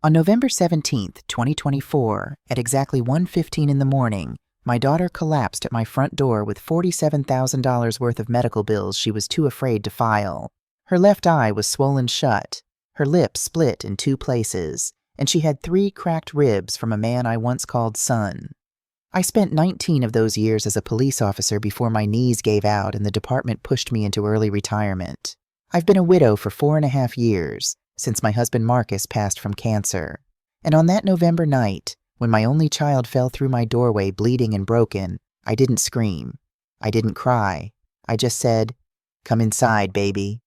On November 17th, 2024, at exactly 1:15 in the morning, my daughter collapsed at my front door with $47,000 worth of medical bills she was too afraid to file. Her left eye was swollen shut, her lip split in 2 places, and she had 3 cracked ribs from a man I once called son. I spent 19 of those years as a police officer before my knees gave out and the department pushed me into early retirement. I've been a widow for 4.5 years, since my husband Marcus passed from cancer. And on that November night, when my only child fell through my doorway bleeding and broken, I didn't scream. I didn't cry. I just said, "Come inside, baby."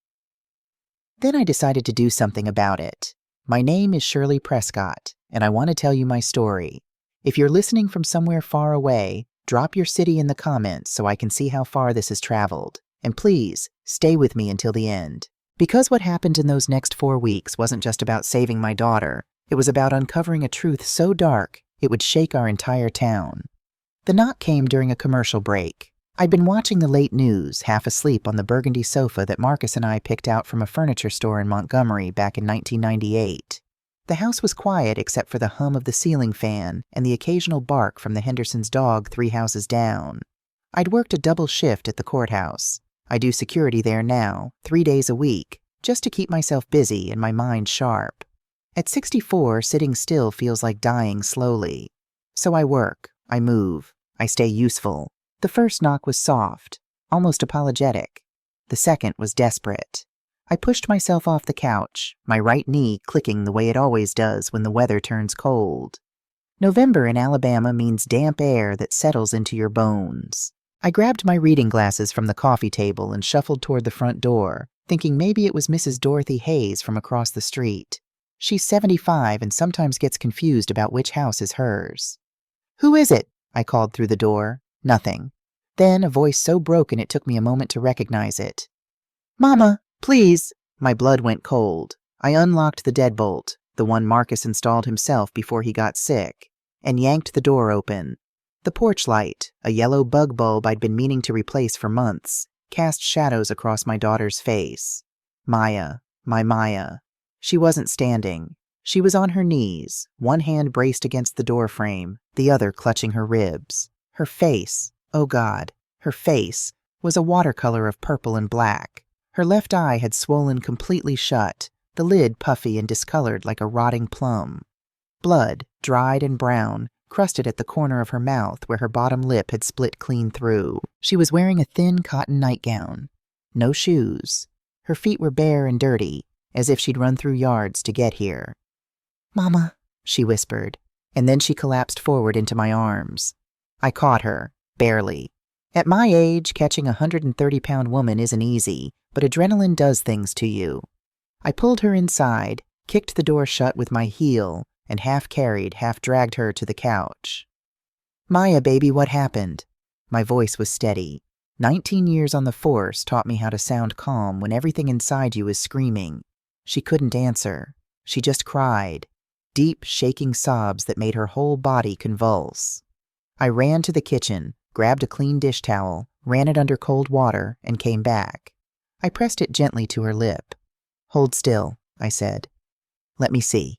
Then I decided to do something about it. My name is Shirley Prescott, and I want to tell you my story. If you're listening from somewhere far away, drop your city in the comments so I can see how far this has traveled. And please, stay with me until the end. Because what happened in those next 4 weeks wasn't just about saving my daughter, it was about uncovering a truth so dark it would shake our entire town. The knock came during a commercial break. I'd been watching the late news, half asleep on the burgundy sofa that Marcus and I picked out from a furniture store in Montgomery back in 1998. The house was quiet except for the hum of the ceiling fan and the occasional bark from the Hendersons' dog 3 houses down. I'd worked a double shift at the courthouse. I do security there now, 3 days a week, just to keep myself busy and my mind sharp. At 64, sitting still feels like dying slowly. So I work, I move, I stay useful. The first knock was soft, almost apologetic. The second was desperate. I pushed myself off the couch, my right knee clicking the way it always does when the weather turns cold. November in Alabama means damp air that settles into your bones. I grabbed my reading glasses from the coffee table and shuffled toward the front door, thinking maybe it was Mrs. Dorothy Hayes from across the street. She's 75 and sometimes gets confused about which house is hers. "Who is it?" I called through the door. Nothing. Then a voice so broken it took me a moment to recognize it. "Mama, please." My blood went cold. I unlocked the deadbolt, the one Marcus installed himself before he got sick, and yanked the door open. The porch light, a yellow bug bulb I'd been meaning to replace for months, cast shadows across my daughter's face. Maya, my Maya. She wasn't standing. She was on her knees, one hand braced against the doorframe, the other clutching her ribs. Her face, oh God, her face, was a watercolor of purple and black. Her left eye had swollen completely shut, the lid puffy and discolored like a rotting plum. Blood, dried and brown, crusted at the corner of her mouth where her bottom lip had split clean through. She was wearing a thin cotton nightgown. No shoes. Her feet were bare and dirty, as if she'd run through yards to get here. "Mama," she whispered, and then she collapsed forward into my arms. I caught her, barely. At my age, catching a 130-pound woman isn't easy, but adrenaline does things to you. I pulled her inside, kicked the door shut with my heel, and half-carried, half-dragged her to the couch. "Maya, baby, what happened?" My voice was steady. 19 years on the force taught me how to sound calm when everything inside you is screaming. She couldn't answer. She just cried. Deep, shaking sobs that made her whole body convulse. I ran to the kitchen, grabbed a clean dish towel, ran it under cold water, and came back. I pressed it gently to her lip. "Hold still," I said. "Let me see."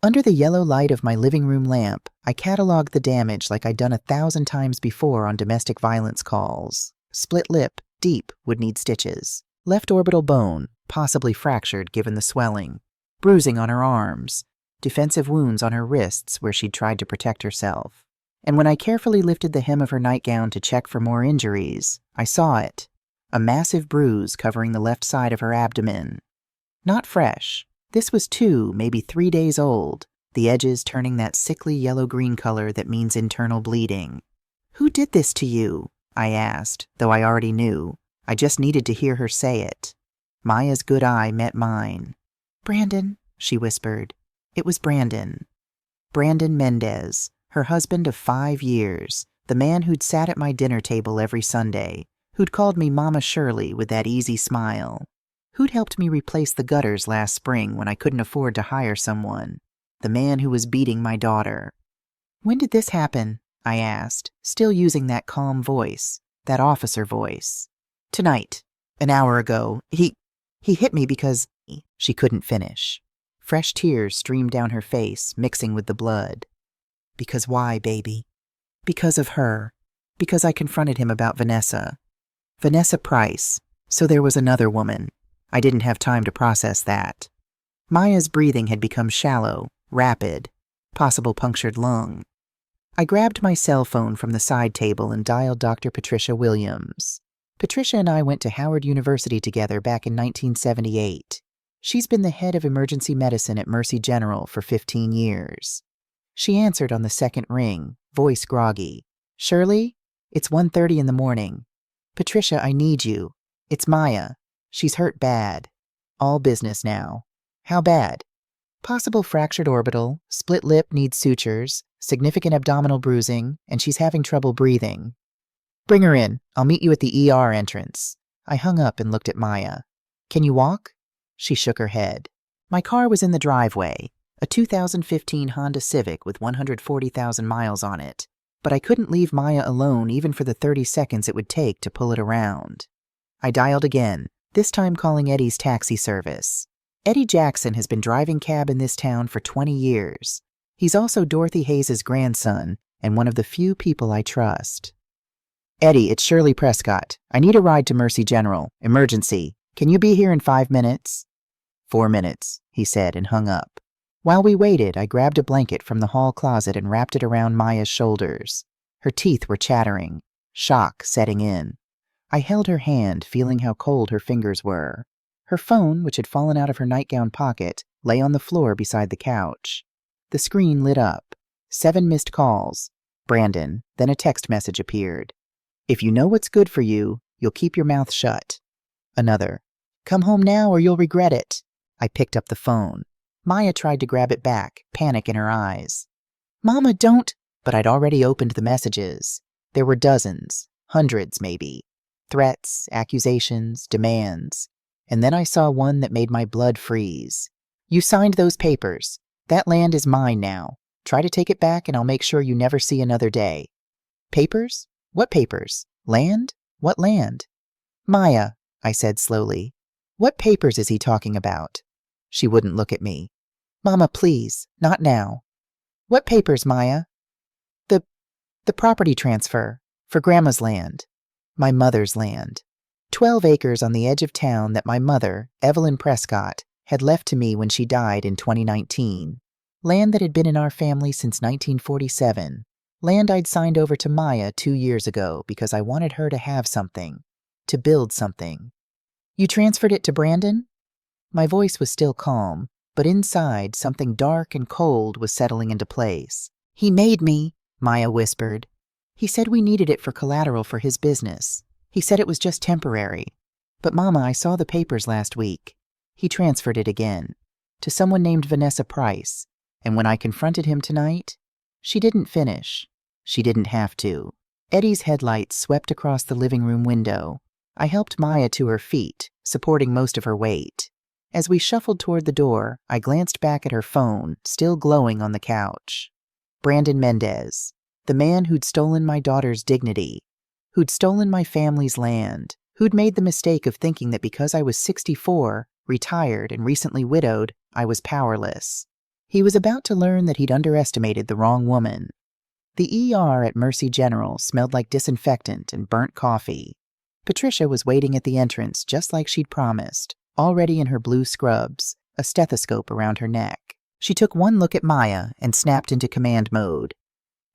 Under the yellow light of my living room lamp, I cataloged the damage like I'd done 1,000 times before on domestic violence calls. Split lip, deep, would need stitches. Left orbital bone, possibly fractured given the swelling. Bruising on her arms. Defensive wounds on her wrists where she'd tried to protect herself. And when I carefully lifted the hem of her nightgown to check for more injuries, I saw it. A massive bruise covering the left side of her abdomen. Not fresh. This was 2, maybe 3 days old, the edges turning that sickly yellow-green color that means internal bleeding. "Who did this to you?" I asked, though I already knew. I just needed to hear her say it. Maya's good eye met mine. "Brandon," she whispered. It was Brandon. Brandon Mendez, her husband of 5 years, the man who'd sat at my dinner table every Sunday, who'd called me Mama Shirley with that easy smile. Who'd helped me replace the gutters last spring when I couldn't afford to hire someone? The man who was beating my daughter. "When did this happen?" I asked, still using that calm voice, that officer voice. "Tonight. An hour ago. He hit me because..." She couldn't finish. Fresh tears streamed down her face, mixing with the blood. Because why, baby? Because of her. Because I confronted him about Vanessa. Vanessa Price. So there was another woman. I didn't have time to process that. Maya's breathing had become shallow, rapid, possible punctured lung. I grabbed my cell phone from the side table and dialed Dr. Patricia Williams. Patricia and I went to Howard University together back in 1978. She's been the head of emergency medicine at Mercy General for 15 years. She answered on the second ring, voice groggy. Shirley, it's 1:30 in the morning. Patricia, I need you. It's Maya. She's hurt bad. All business now. How bad? Possible fractured orbital, split lip needs sutures, significant abdominal bruising, and she's having trouble breathing. Bring her in. I'll meet you at the ER entrance. I hung up and looked at Maya. Can you walk? She shook her head. My car was in the driveway, a 2015 Honda Civic with 140,000 miles on it, but I couldn't leave Maya alone even for the 30 seconds it would take to pull it around. I dialed again, this time calling Eddie's taxi service. Eddie Jackson has been driving cab in this town for 20 years. He's also Dorothy Hayes' grandson and one of the few people I trust. Eddie, it's Shirley Prescott. I need a ride to Mercy General. Emergency. Can you be here in 5 minutes? 4 minutes, he said and hung up. While we waited, I grabbed a blanket from the hall closet and wrapped it around Maya's shoulders. Her teeth were chattering, shock setting in. I held her hand, feeling how cold her fingers were. Her phone, which had fallen out of her nightgown pocket, lay on the floor beside the couch. The screen lit up. 7 missed calls. Brandon, then a text message appeared. If you know what's good for you, you'll keep your mouth shut. Another. Come home now or you'll regret it. I picked up the phone. Maya tried to grab it back, panic in her eyes. Mama, don't. But I'd already opened the messages. There were dozens, hundreds maybe. Threats, accusations, demands. And then I saw one that made my blood freeze. You signed those papers. That land is mine now. Try to take it back and I'll make sure you never see another day. Papers? What papers? Land? What land? Maya, I said slowly. What papers is he talking about? She wouldn't look at me. Mama, please, not now. What papers, Maya? The property transfer for Grandma's land. My mother's land. 12 acres on the edge of town that my mother, Evelyn Prescott, had left to me when she died in 2019. Land that had been in our family since 1947. Land I'd signed over to Maya 2 years ago because I wanted her to have something, to build something. You transferred it to Brandon? My voice was still calm, but inside something dark and cold was settling into place. He made me, Maya whispered. He said we needed it for collateral for his business. He said it was just temporary. But Mama, I saw the papers last week. He transferred it again, to someone named Vanessa Price, and when I confronted him tonight, she didn't finish. She didn't have to. Eddie's headlights swept across the living room window. I helped Maya to her feet, supporting most of her weight. As we shuffled toward the door, I glanced back at her phone, still glowing on the couch. Brandon Mendez, the man who'd stolen my daughter's dignity, who'd stolen my family's land, who'd made the mistake of thinking that because I was 64, retired, and recently widowed, I was powerless. He was about to learn that he'd underestimated the wrong woman. The ER at Mercy General smelled like disinfectant and burnt coffee. Patricia was waiting at the entrance just like she'd promised, already in her blue scrubs, a stethoscope around her neck. She took one look at Maya and snapped into command mode.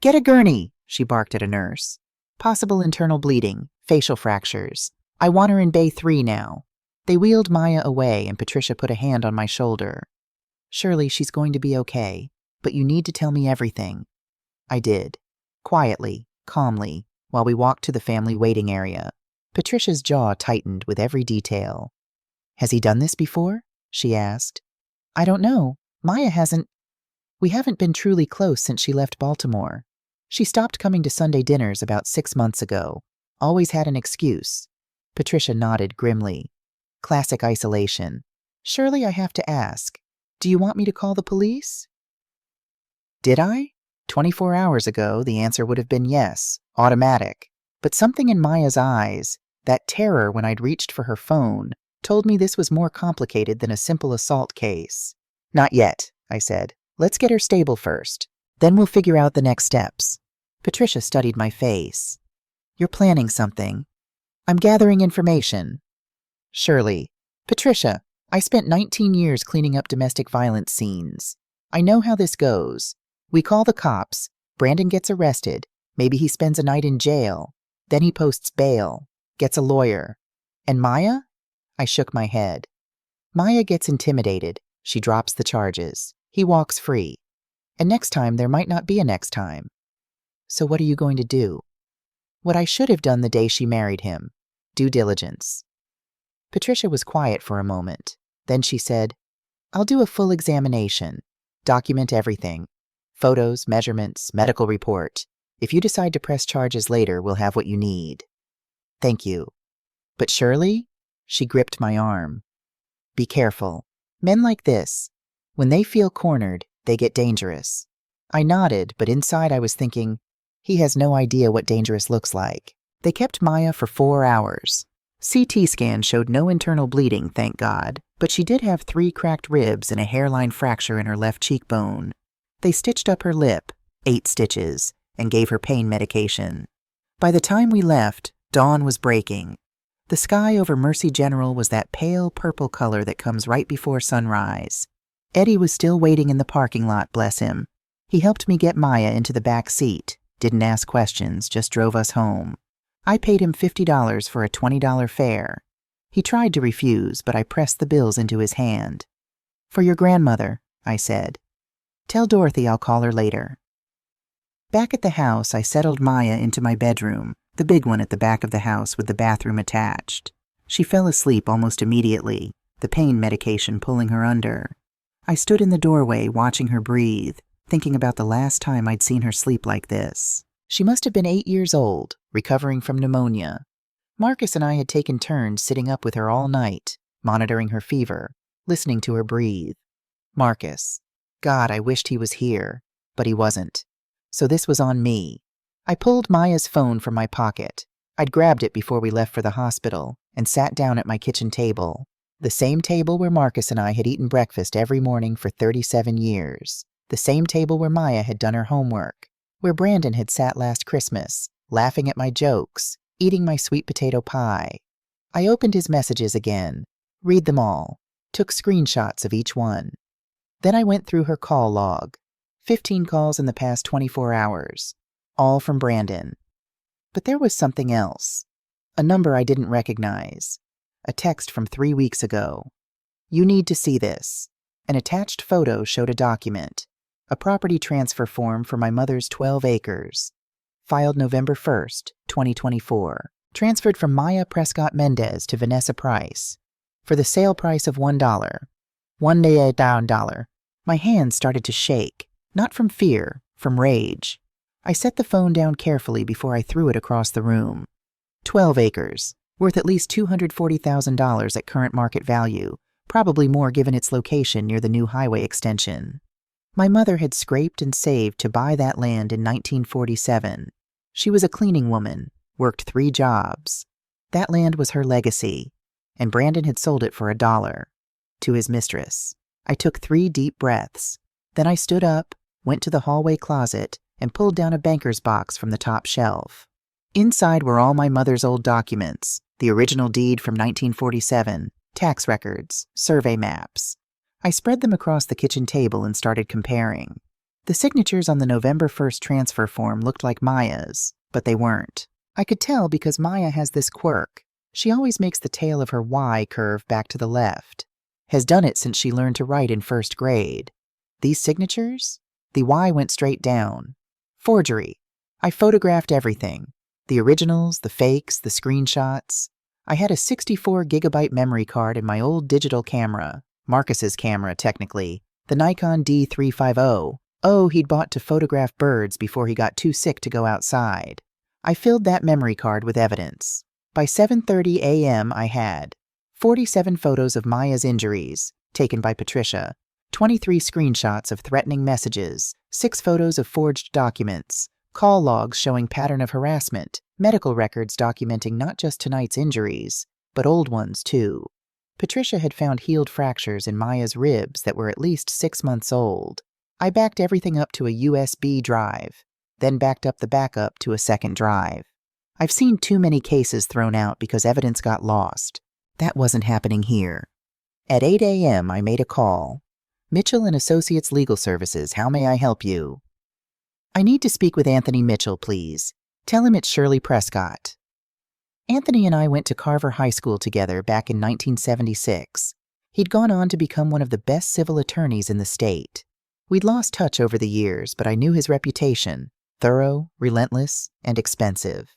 Get a gurney, she barked at a nurse. Possible internal bleeding, facial fractures. I want her in Bay 3 now. They wheeled Maya away and Patricia put a hand on my shoulder. Shirley, she's going to be okay, but you need to tell me everything. I did. Quietly, calmly, while we walked to the family waiting area. Patricia's jaw tightened with every detail. Has he done this before? She asked. I don't know. Maya hasn't. We haven't been truly close since she left Baltimore. She stopped coming to Sunday dinners about 6 months ago. Always had an excuse. Patricia nodded grimly. Classic isolation. Surely I have to ask. Do you want me to call the police? Did I? 24 hours ago, the answer would have been yes, automatic. But something in Maya's eyes, that terror when I'd reached for her phone, told me this was more complicated than a simple assault case. Not yet, I said. Let's get her stable first. Then we'll figure out the next steps. Patricia studied my face. You're planning something. I'm gathering information. Surely. Patricia, I spent 19 years cleaning up domestic violence scenes. I know how this goes. We call the cops. Brandon gets arrested. Maybe he spends a night in jail. Then he posts bail. Gets a lawyer. And Maya? I shook my head. Maya gets intimidated. She drops the charges. He walks free. And next time there might not be a next time. So what are you going to do? What I should have done the day she married him. Due diligence. Patricia was quiet for a moment. Then she said, I'll do a full examination. Document everything. Photos, measurements, medical report. If you decide to press charges later, we'll have what you need. Thank you. But Shirley? She gripped my arm. Be careful. Men like this, when they feel cornered, they get dangerous. I nodded, but inside I was thinking, he has no idea what dangerous looks like. They kept Maya for 4 hours. CT scan showed no internal bleeding, thank God, but she did have 3 cracked ribs and a hairline fracture in her left cheekbone. They stitched up her lip, 8 stitches, and gave her pain medication. By the time we left, dawn was breaking. The sky over Mercy General was that pale purple color that comes right before sunrise. Eddie was still waiting in the parking lot, bless him. He helped me get Maya into the back seat, didn't ask questions, just drove us home. I paid him $50 for a $20 fare. He tried to refuse, but I pressed the bills into his hand. For your grandmother, I said. Tell Dorothy I'll call her later. Back at the house, I settled Maya into my bedroom, the big one at the back of the house with the bathroom attached. She fell asleep almost immediately, the pain medication pulling her under. I stood in the doorway watching her breathe, thinking about the last time I'd seen her sleep like this. She must have been 8 years old, recovering from pneumonia. Marcus and I had taken turns sitting up with her all night, monitoring her fever, listening to her breathe. Marcus. God, I wished he was here, but he wasn't. So this was on me. I pulled Maya's phone from my pocket. I'd grabbed it before we left for the hospital and sat down at my kitchen table, the same table where Marcus and I had eaten breakfast every morning for 37 years, the same table where Maya had done her homework, where Brandon had sat last Christmas, laughing at my jokes, eating my sweet potato pie. I opened his messages again, read them all, took screenshots of each one. Then I went through her call log, 15 calls in the past 24 hours, all from Brandon. But there was something else, a number I didn't recognize, a text from 3 weeks ago. You need to see this. An attached photo showed a document, a property transfer form for my mother's 12 acres, filed November 1st, 2024, transferred from Maya Prescott Mendez to Vanessa Price, for the sale price of $1. $1. My hands started to shake, not from fear, from rage. I set the phone down carefully before I threw it across the room. 12 acres, worth at least $240,000 at current market value, probably more given its location near the new highway extension. My mother had scraped and saved to buy that land in 1947. She was a cleaning woman, worked 3 jobs. That land was her legacy, and Brandon had sold it for $1 to his mistress. I took 3 deep breaths. Then I stood up, went to the hallway closet, and pulled down a banker's box from the top shelf. Inside were all my mother's old documents, the original deed from 1947, tax records, survey maps. I spread them across the kitchen table and started comparing. The signatures on the November 1st transfer form looked like Maya's, but they weren't. I could tell because Maya has this quirk. She always makes the tail of her Y curve back to the left. Has done it since she learned to write in 1st grade. These signatures? The Y went straight down. Forgery. I photographed everything. The originals, the fakes, the screenshots. I had a 64-gigabyte memory card in my old digital camera. Marcus's camera, technically. The Nikon D350. Oh, he'd bought to photograph birds before he got too sick to go outside. I filled that memory card with evidence. By 7:30 a.m. I had 47 photos of Maya's injuries, taken by Patricia, 23 screenshots of threatening messages, 6 photos of forged documents, call logs showing pattern of harassment, medical records documenting not just tonight's injuries, but old ones too. Patricia had found healed fractures in Maya's ribs that were at least 6 months old. I backed everything up to a USB drive, then backed up the backup to a second drive. I've seen too many cases thrown out because evidence got lost. That wasn't happening here. At 8 a.m., I made a call. Mitchell and Associates Legal Services, how may I help you? I need to speak with Anthony Mitchell, please. Tell him it's Shirley Prescott. Anthony and I went to Carver High School together back in 1976. He'd gone on to become one of the best civil attorneys in the state. We'd lost touch over the years, but I knew his reputation: thorough, relentless, and expensive.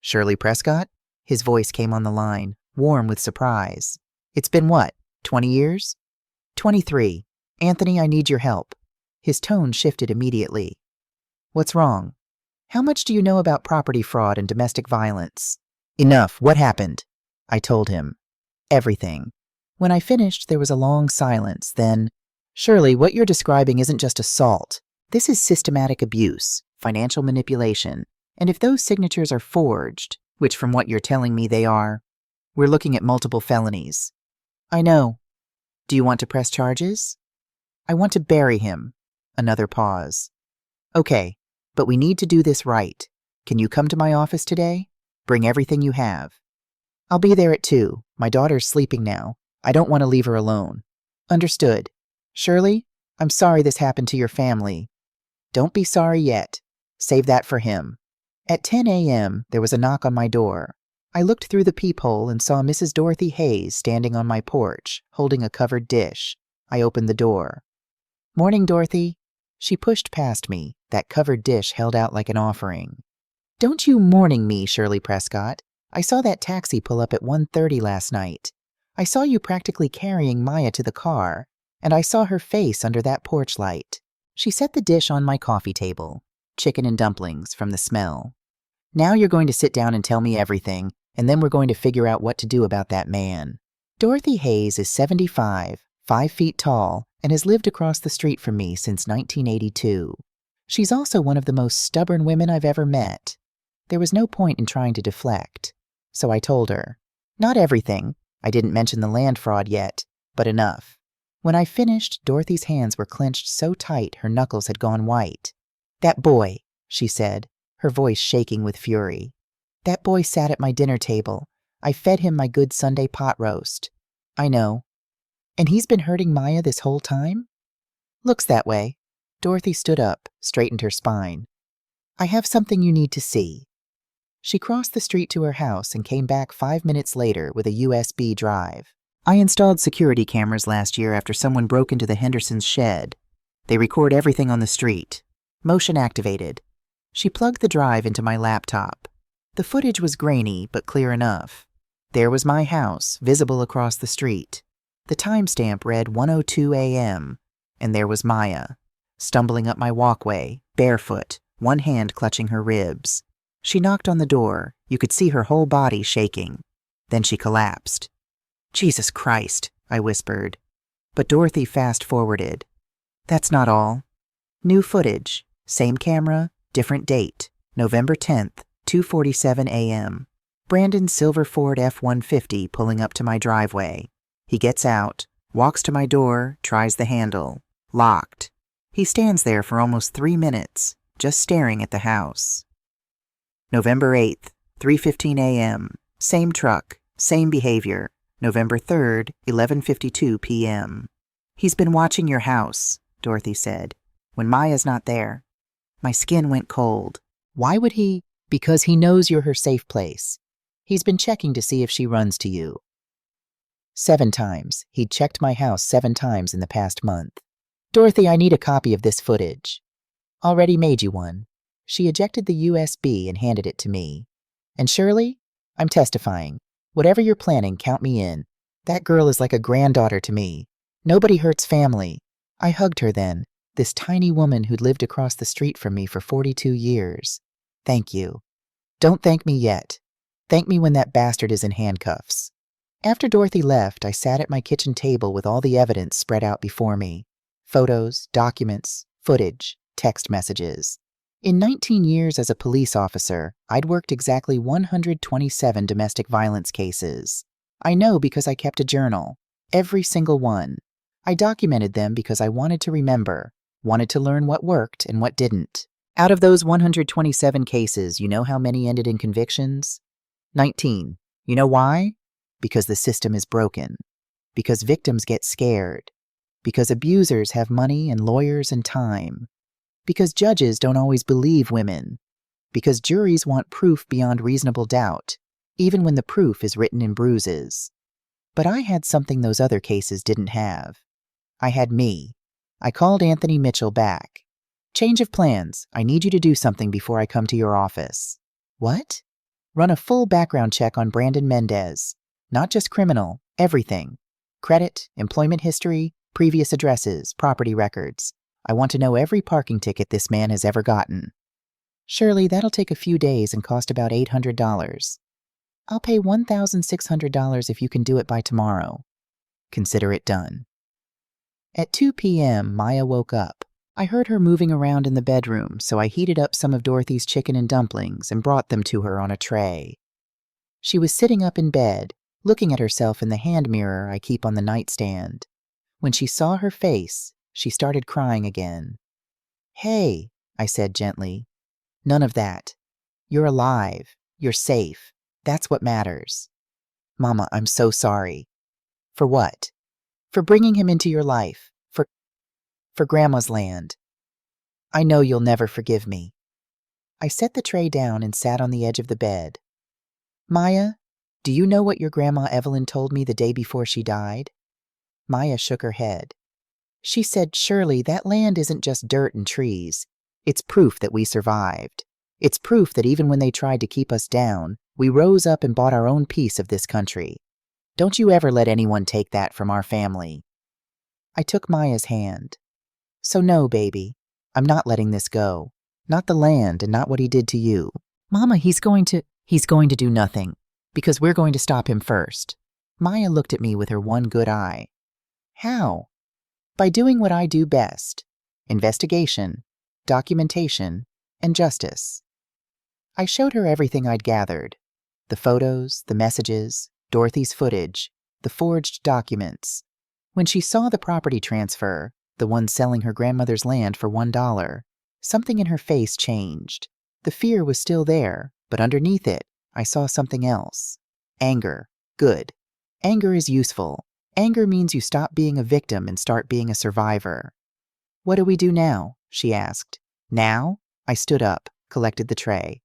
Shirley Prescott? His voice came on the line, warm with surprise. It's been what, 20 years? 23. Anthony, I need your help. His tone shifted immediately. What's wrong? How much do you know about property fraud and domestic violence? Enough. What happened? I told him. Everything. When I finished, there was a long silence. Then, Shirley, what you're describing isn't just assault. This is systematic abuse, financial manipulation. And if those signatures are forged, which from what you're telling me they are, we're looking at multiple felonies. I know. Do you want to press charges? I want to bury him. Another pause. Okay, but we need to do this right. Can you come to my office today? Bring everything you have. I'll be there at 2. My daughter's sleeping now. I don't want to leave her alone. Understood. Shirley, I'm sorry this happened to your family. Don't be sorry yet. Save that for him. At 10 a.m., there was a knock on my door. I looked through the peephole and saw Mrs. Dorothy Hayes standing on my porch, holding a covered dish. I opened the door. Morning, Dorothy. She pushed past me, that covered dish held out like an offering. Don't you morning me, Shirley Prescott. I saw that taxi pull up at 1:30 last night. I saw you practically carrying Maya to the car, and I saw her face under that porch light. She set the dish on my coffee table, chicken and dumplings from the smell. Now you're going to sit down and tell me everything, and then we're going to figure out what to do about that man. Dorothy Hayes is 75, 5 feet tall, and has lived across the street from me since 1982. She's also one of the most stubborn women I've ever met. There was no point in trying to deflect, so I told her. Not everything. I didn't mention the land fraud yet, but enough. When I finished, Dorothy's hands were clenched so tight her knuckles had gone white. That boy, she said, her voice shaking with fury. That boy sat at my dinner table. I fed him my good Sunday pot roast. I know. And he's been hurting Maya this whole time? Looks that way. Dorothy stood up, straightened her spine. I have something you need to see. She crossed the street to her house and came back 5 minutes later with a USB drive. I installed security cameras last year after someone broke into the Hendersons' shed. They record everything on the street. Motion activated. She plugged the drive into my laptop. The footage was grainy, but clear enough. There was my house, visible across the street. The timestamp read 1:02 a.m., and there was Maya, stumbling up my walkway, barefoot, one hand clutching her ribs. She knocked on the door. You could see her whole body shaking. Then she collapsed. Jesus Christ, I whispered. But Dorothy fast-forwarded. That's not all. New footage. Same camera, different date. November 10th, 2:47 a.m. Brandon's silver Ford F-150 pulling up to my driveway. He gets out, walks to my door, tries the handle. Locked. He stands there for almost 3 minutes, just staring at the house. November 8th, 3:15 a.m. Same truck, same behavior. November 3rd, 11:52 p.m. He's been watching your house, Dorothy said, when Maya's not there. My skin went cold. Why would he? Because he knows you're her safe place. He's been checking to see if she runs to you. 7 times. He'd checked my house 7 times in the past month. Dorothy, I need a copy of this footage. Already made you one. She ejected the USB and handed it to me. And Shirley, I'm testifying. Whatever you're planning, count me in. That girl is like a granddaughter to me. Nobody hurts family. I hugged her then, this tiny woman who'd lived across the street from me for 42 years. Thank you. Don't thank me yet. Thank me when that bastard is in handcuffs. After Dorothy left, I sat at my kitchen table with all the evidence spread out before me. Photos, documents, footage, text messages. In 19 years as a police officer, I'd worked exactly 127 domestic violence cases. I know because I kept a journal. Every single one. I documented them because I wanted to remember, wanted to learn what worked and what didn't. Out of those 127 cases, you know how many ended in convictions? 19. You know why? Because the system is broken. Because victims get scared. Because abusers have money and lawyers and time. Because judges don't always believe women. Because juries want proof beyond reasonable doubt, even when the proof is written in bruises. But I had something those other cases didn't have. I had me. I called Anthony Mitchell back. Change of plans. I need you to do something before I come to your office. What? Run a full background check on Brandon Mendez. Not just criminal, everything. Credit, employment history, previous addresses, property records. I want to know every parking ticket this man has ever gotten. Shirley, that'll take a few days and cost about $800. I'll pay $1,600 if you can do it by tomorrow. Consider it done. At 2 p.m., Maya woke up. I heard her moving around in the bedroom, so I heated up some of Dorothy's chicken and dumplings and brought them to her on a tray. She was sitting up in bed, looking at herself in the hand mirror I keep on the nightstand. When she saw her face, she started crying again. Hey, I said gently. None of that. You're alive. You're safe. That's what matters. Mama, I'm so sorry. For what? For bringing him into your life. For Grandma's land. I know you'll never forgive me. I set the tray down and sat on the edge of the bed. Maya, do you know what your Grandma Evelyn told me the day before she died? Maya shook her head. She said, Shirley, that land isn't just dirt and trees. It's proof that we survived. It's proof that even when they tried to keep us down, we rose up and bought our own piece of this country. Don't you ever let anyone take that from our family. I took Maya's hand. So no, baby, I'm not letting this go. Not the land and not what he did to you. Mama, he's going to do nothing, because we're going to stop him first. Maya looked at me with her one good eye. How? By doing what I do best. Investigation, documentation, and justice. I showed her everything I'd gathered. The photos, the messages, Dorothy's footage, the forged documents. When she saw the property transfer, the one selling her grandmother's land for $1, something in her face changed. The fear was still there, but underneath it, I saw something else. Anger. Good. Anger is useful. Anger means you stop being a victim and start being a survivor. What do we do now? She asked. Now? I stood up, collected the tray.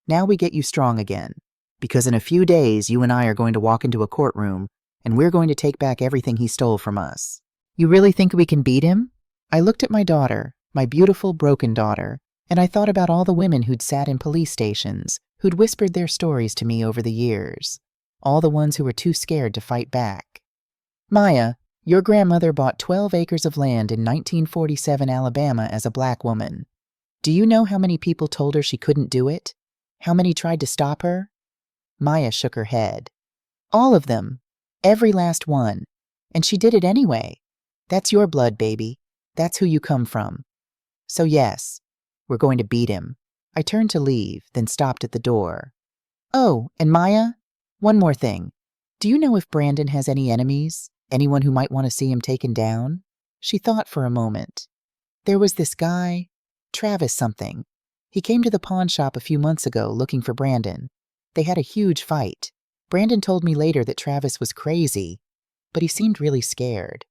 Now we get you strong again. Because in a few days, you and I are going to walk into a courtroom, and we're going to take back everything he stole from us. You really think we can beat him? I looked at my daughter, my beautiful, broken daughter, and I thought about all the women who'd sat in police stations, who'd whispered their stories to me over the years. All the ones who were too scared to fight back. Maya, your grandmother bought 12 acres of land in 1947 Alabama as a black woman. Do you know how many people told her she couldn't do it? How many tried to stop her? Maya shook her head. All of them. Every last one. And she did it anyway. That's your blood, baby. That's who you come from. So yes, we're going to beat him. I turned to leave, then stopped at the door. Oh, and Maya, one more thing. Do you know if Brandon has any enemies? Anyone who might want to see him taken down? She thought for a moment. There was this guy, Travis something. He came to the pawn shop a few months ago looking for Brandon. They had a huge fight. Brandon told me later that Travis was crazy, but he seemed really scared.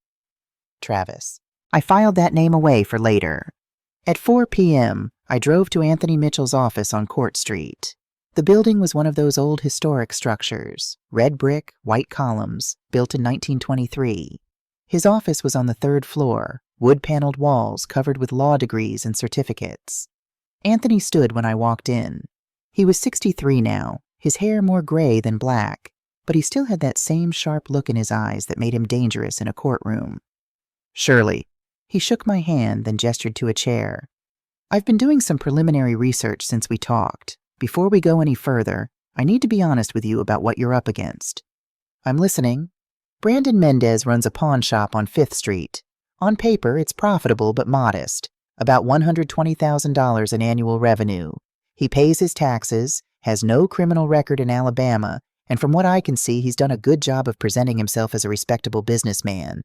Travis. I filed that name away for later. At 4 p.m., I drove to Anthony Mitchell's office on Court Street. The building was one of those old historic structures, red brick, white columns, built in 1923. His office was on the 3rd floor, wood-paneled walls covered with law degrees and certificates. Anthony stood when I walked in. He was 63 now, his hair more gray than black, but he still had that same sharp look in his eyes that made him dangerous in a courtroom. Shirley. He shook my hand, then gestured to a chair. I've been doing some preliminary research since we talked. Before we go any further, I need to be honest with you about what you're up against. I'm listening. Brandon Mendez runs a pawn shop on 5th Street. On paper, it's profitable but modest, about $120,000 in annual revenue. He pays his taxes, has no criminal record in Alabama, And from what I can see, he's done a good job of presenting himself as a respectable businessman.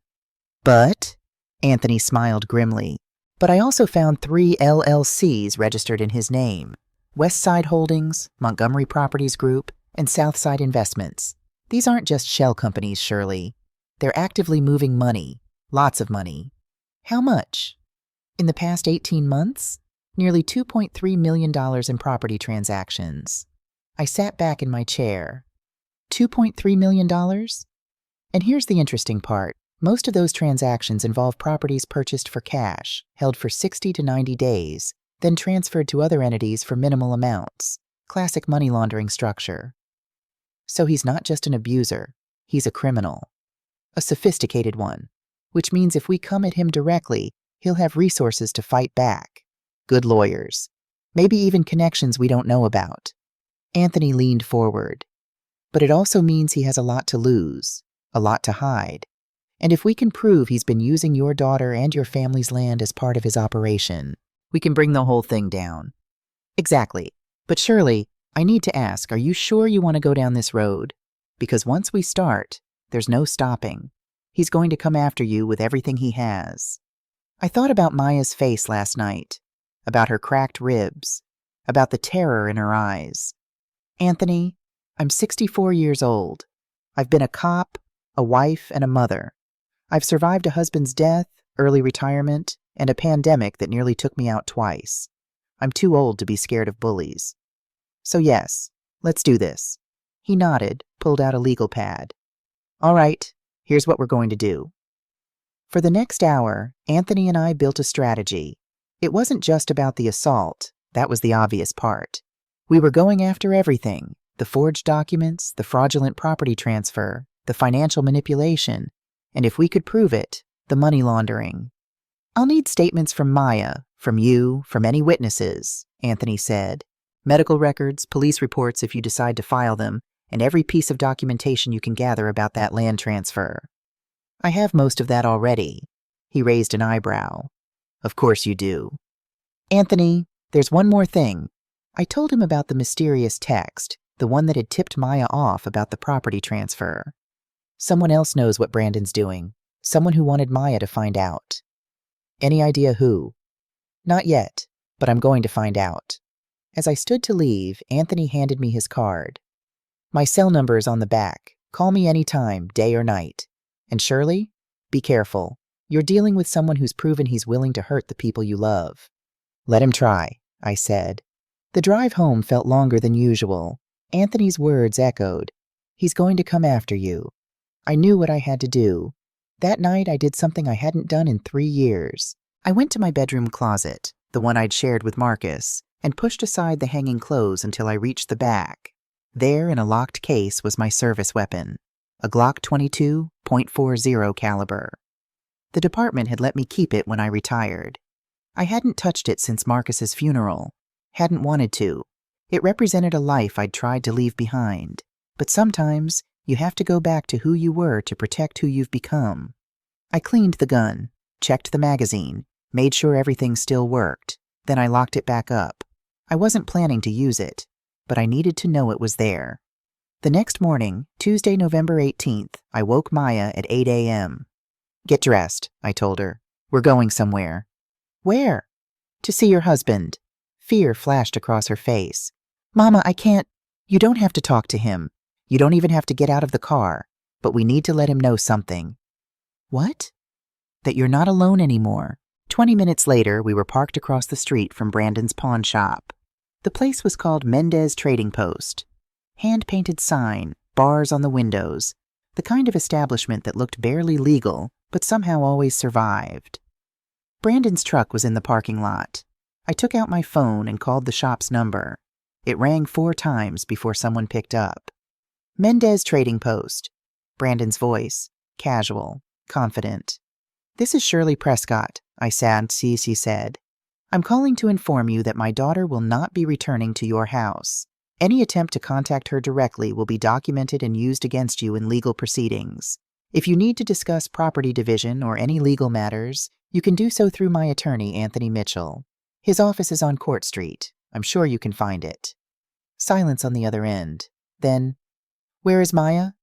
But, Anthony smiled grimly, but I also found 3 LLCs registered in his name: Westside Holdings, Montgomery Properties Group, and Southside Investments. These aren't just shell companies, Shirley. They're actively moving money, lots of money. How much? In the past 18 months? Nearly $2.3 million in property transactions. I sat back in my chair. $2.3 million? And here's the interesting part. Most of those transactions involve properties purchased for cash, held for 60 to 90 days, then transferred to other entities for minimal amounts. Classic money laundering structure. So he's not just an abuser, he's a criminal. A sophisticated one, which means if we come at him directly, he'll have resources to fight back. Good lawyers. Maybe even connections we don't know about. Anthony leaned forward. But it also means he has a lot to lose, a lot to hide. And if we can prove he's been using your daughter and your family's land as part of his operation, we can bring the whole thing down. Exactly. But Shirley, I need to ask, are you sure you want to go down this road? Because once we start, there's no stopping. He's going to come after you with everything he has. I thought about Maya's face last night, about her cracked ribs, about the terror in her eyes. Anthony, I'm 64 years old. I've been a cop, a wife, and a mother. I've survived a husband's death, early retirement, and a pandemic that nearly took me out twice. I'm too old to be scared of bullies. So yes, let's do this. He nodded, pulled out a legal pad. All right, here's what we're going to do. For the next hour, Anthony and I built a strategy. It wasn't just about the assault. That was the obvious part. We were going after everything: the forged documents, the fraudulent property transfer, the financial manipulation, and if we could prove it, the money laundering. I'll need statements from Maya, from you, from any witnesses, Anthony said. Medical records, police reports if you decide to file them, and every piece of documentation you can gather about that land transfer. I have most of that already. He raised an eyebrow. Of course you do. Anthony, there's one more thing. I told him about the mysterious text, the one that had tipped Maya off about the property transfer. Someone else knows what Brandon's doing. Someone who wanted Maya to find out. Any idea who? Not yet, but I'm going to find out. As I stood to leave, Anthony handed me his card. My cell number is on the back. Call me anytime, day or night. And Shirley, be careful. You're dealing with someone who's proven he's willing to hurt the people you love. Let him try, I said. The drive home felt longer than usual. Anthony's words echoed. He's going to come after you. I knew what I had to do. That night I did something I hadn't done in 3 years. I went to my bedroom closet, the one I'd shared with Marcus, and pushed aside the hanging clothes until I reached the back. There, in a locked case, was my service weapon, a Glock 22 .40 caliber. The department had let me keep it when I retired. I hadn't touched it since Marcus's funeral. Hadn't wanted to. It represented a life I'd tried to leave behind. But sometimes, you have to go back to who you were to protect who you've become. I cleaned the gun, checked the magazine, made sure everything still worked. Then I locked it back up. I wasn't planning to use it, but I needed to know it was there. The next morning, Tuesday, November 18th, I woke Maya at 8 a.m. Get dressed, I told her. We're going somewhere. Where? To see your husband. Fear flashed across her face. Mama, I can't. You don't have to talk to him. You don't even have to get out of the car. But we need to let him know something. What? That you're not alone anymore. 20 minutes later, we were parked across the street from Brandon's pawn shop. The place was called Mendez Trading Post. Hand-painted sign, bars on the windows, the kind of establishment that looked barely legal, but somehow always survived. Brandon's truck was in the parking lot. I took out my phone and called the shop's number. It rang 4 times before someone picked up. Mendez Trading Post. Brandon's voice, casual, confident. This is Shirley Prescott, I said. I'm calling to inform you that my daughter will not be returning to your house. Any attempt to contact her directly will be documented and used against you in legal proceedings. If you need to discuss property division or any legal matters, you can do so through my attorney, Anthony Mitchell. His office is on Court Street. I'm sure you can find it. Silence on the other end. Then, Where is Maya?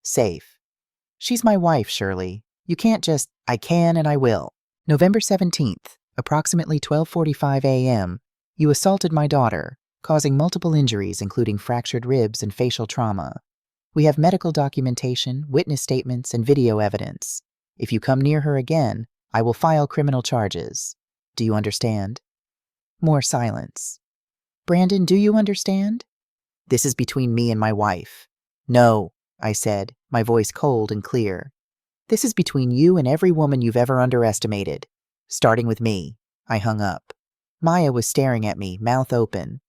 Safe. She's my wife, Shirley. You can't just, I can and I will. November 17th, approximately 12:45 a.m., you assaulted my daughter, causing multiple injuries including fractured ribs and facial trauma. We have medical documentation, witness statements, and video evidence. If you come near her again, I will file criminal charges. Do you understand? More silence. Brandon, do you understand? This is between me and my wife. No, I said, my voice cold and clear. This is between you and every woman you've ever underestimated. Starting with me. I hung up. Maya was staring at me, mouth open.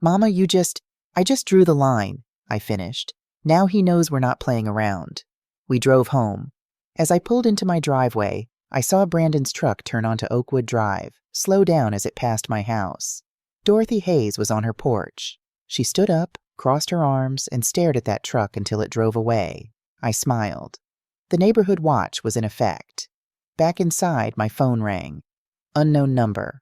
Mama, I just drew the line, I finished. Now he knows we're not playing around. We drove home. As I pulled into my driveway, I saw Brandon's truck turn onto Oakwood Drive, slow down as it passed my house. Dorothy Hayes was on her porch. She stood up, crossed her arms, and stared at that truck until it drove away. I smiled. The neighborhood watch was in effect. Back inside, my phone rang. Unknown number.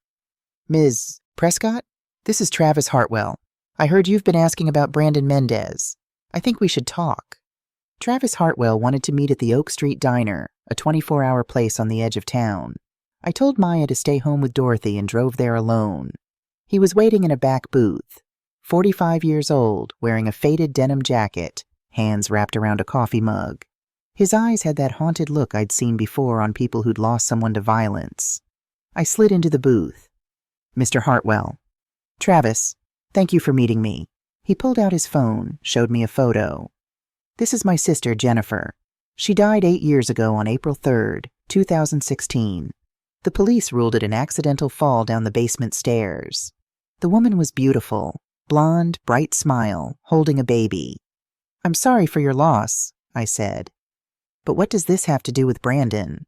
Ms. Prescott? This is Travis Hartwell. I heard you've been asking about Brandon Mendez. I think we should talk. Travis Hartwell wanted to meet at the Oak Street Diner, a 24-hour place on the edge of town. I told Maya to stay home with Dorothy and drove there alone. He was waiting in a back booth. 45 years old, wearing a faded denim jacket, hands wrapped around a coffee mug. His eyes had that haunted look I'd seen before on people who'd lost someone to violence. I slid into the booth. Mr. Hartwell. Travis, thank you for meeting me. He pulled out his phone, showed me a photo. This is my sister, Jennifer. She died 8 years ago on April 3rd, 2016. The police ruled it an accidental fall down the basement stairs. The woman was beautiful, blonde, bright smile, holding a baby. I'm sorry for your loss, I said. But what does this have to do with Brandon?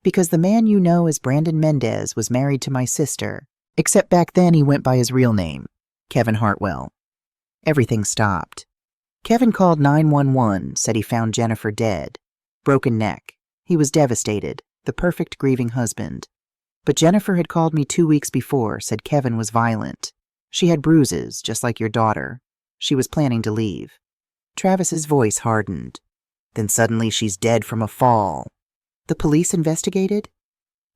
Because the man you know as Brandon Mendez was married to my sister, except back then he went by his real name, Kevin Hartwell. Everything stopped. Kevin called 911, said he found Jennifer dead. Broken neck. He was devastated, the perfect grieving husband. But Jennifer had called me 2 weeks before, said Kevin was violent. She had bruises, just like your daughter. She was planning to leave. Travis's voice hardened. Then suddenly she's dead from a fall. The police investigated?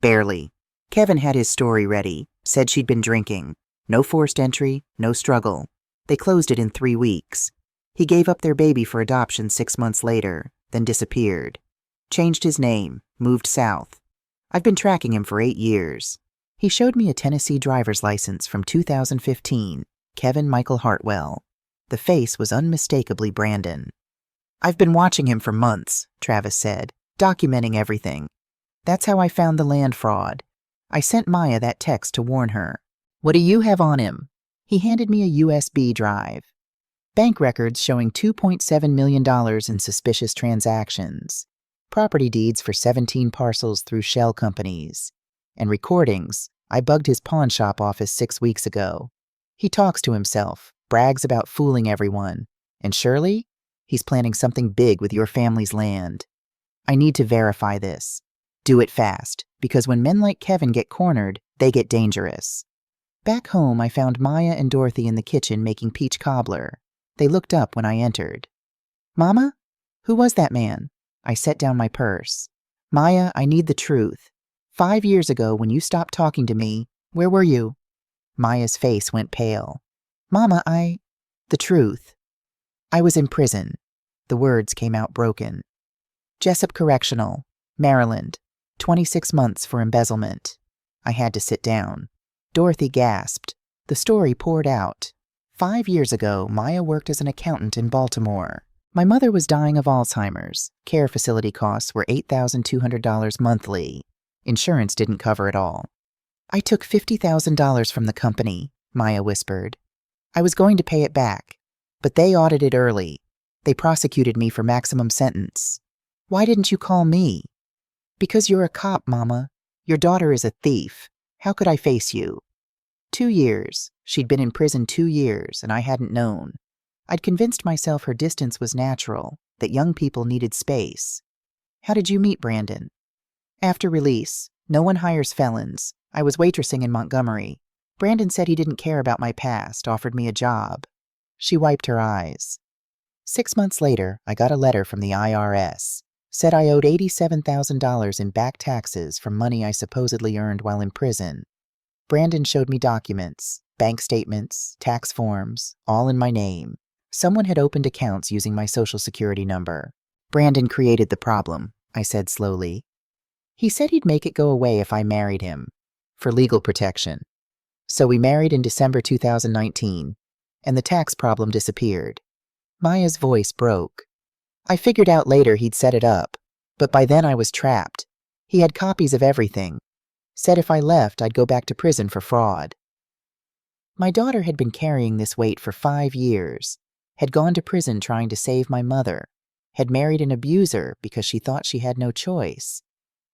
Barely. Kevin had his story ready, said she'd been drinking. No forced entry, no struggle. They closed it in 3 weeks. He gave up their baby for adoption 6 months later, then disappeared. Changed his name, moved south. I've been tracking him for 8 years. He showed me a Tennessee driver's license from 2015, Kevin Michael Hartwell. The face was unmistakably Brandon. I've been watching him for months, Travis said, documenting everything. That's how I found the land fraud. I sent Maya that text to warn her. What do you have on him? He handed me a USB drive. Bank records showing $2.7 million in suspicious transactions. Property deeds for 17 parcels through shell companies. And recordings. I bugged his pawn shop office 6 weeks ago. He talks to himself, brags about fooling everyone. And Shirley? He's planning something big with your family's land. I need to verify this. Do it fast, because when men like Kevin get cornered, they get dangerous. Back home, I found Maya and Dorothy in the kitchen making peach cobbler. They looked up when I entered. Mama? Who was that man? I set down my purse. Maya, I need the truth. 5 years ago, when you stopped talking to me, where were you? Maya's face went pale. Mama, The truth. I was in prison. The words came out broken. Jessup Correctional, Maryland. 26 months for embezzlement. I had to sit down. Dorothy gasped. The story poured out. 5 years ago, Maya worked as an accountant in Baltimore. My mother was dying of Alzheimer's. Care facility costs were $8,200 monthly. Insurance didn't cover it all. I took $50,000 from the company, Maya whispered. I was going to pay it back, but they audited early. They prosecuted me for maximum sentence. Why didn't you call me? Because you're a cop, Mama. Your daughter is a thief. How could I face you? 2 years. She'd been in prison 2 years, and I hadn't known. I'd convinced myself her distance was natural, that young people needed space. How did you meet Brandon? After release. No one hires felons. I was waitressing in Montgomery. Brandon said he didn't care about my past, offered me a job. She wiped her eyes. 6 months later, I got a letter from the IRS. Said I owed $87,000 in back taxes from money I supposedly earned while in prison. Brandon showed me documents, bank statements, tax forms, all in my name. Someone had opened accounts using my social security number. Brandon created the problem, I said slowly. He said he'd make it go away if I married him, for legal protection. So we married in December 2019, and the tax problem disappeared. Maya's voice broke. I figured out later he'd set it up, but by then I was trapped. He had copies of everything. Said if I left, I'd go back to prison for fraud. My daughter had been carrying this weight for 5 years, had gone to prison trying to save my mother, had married an abuser because she thought she had no choice,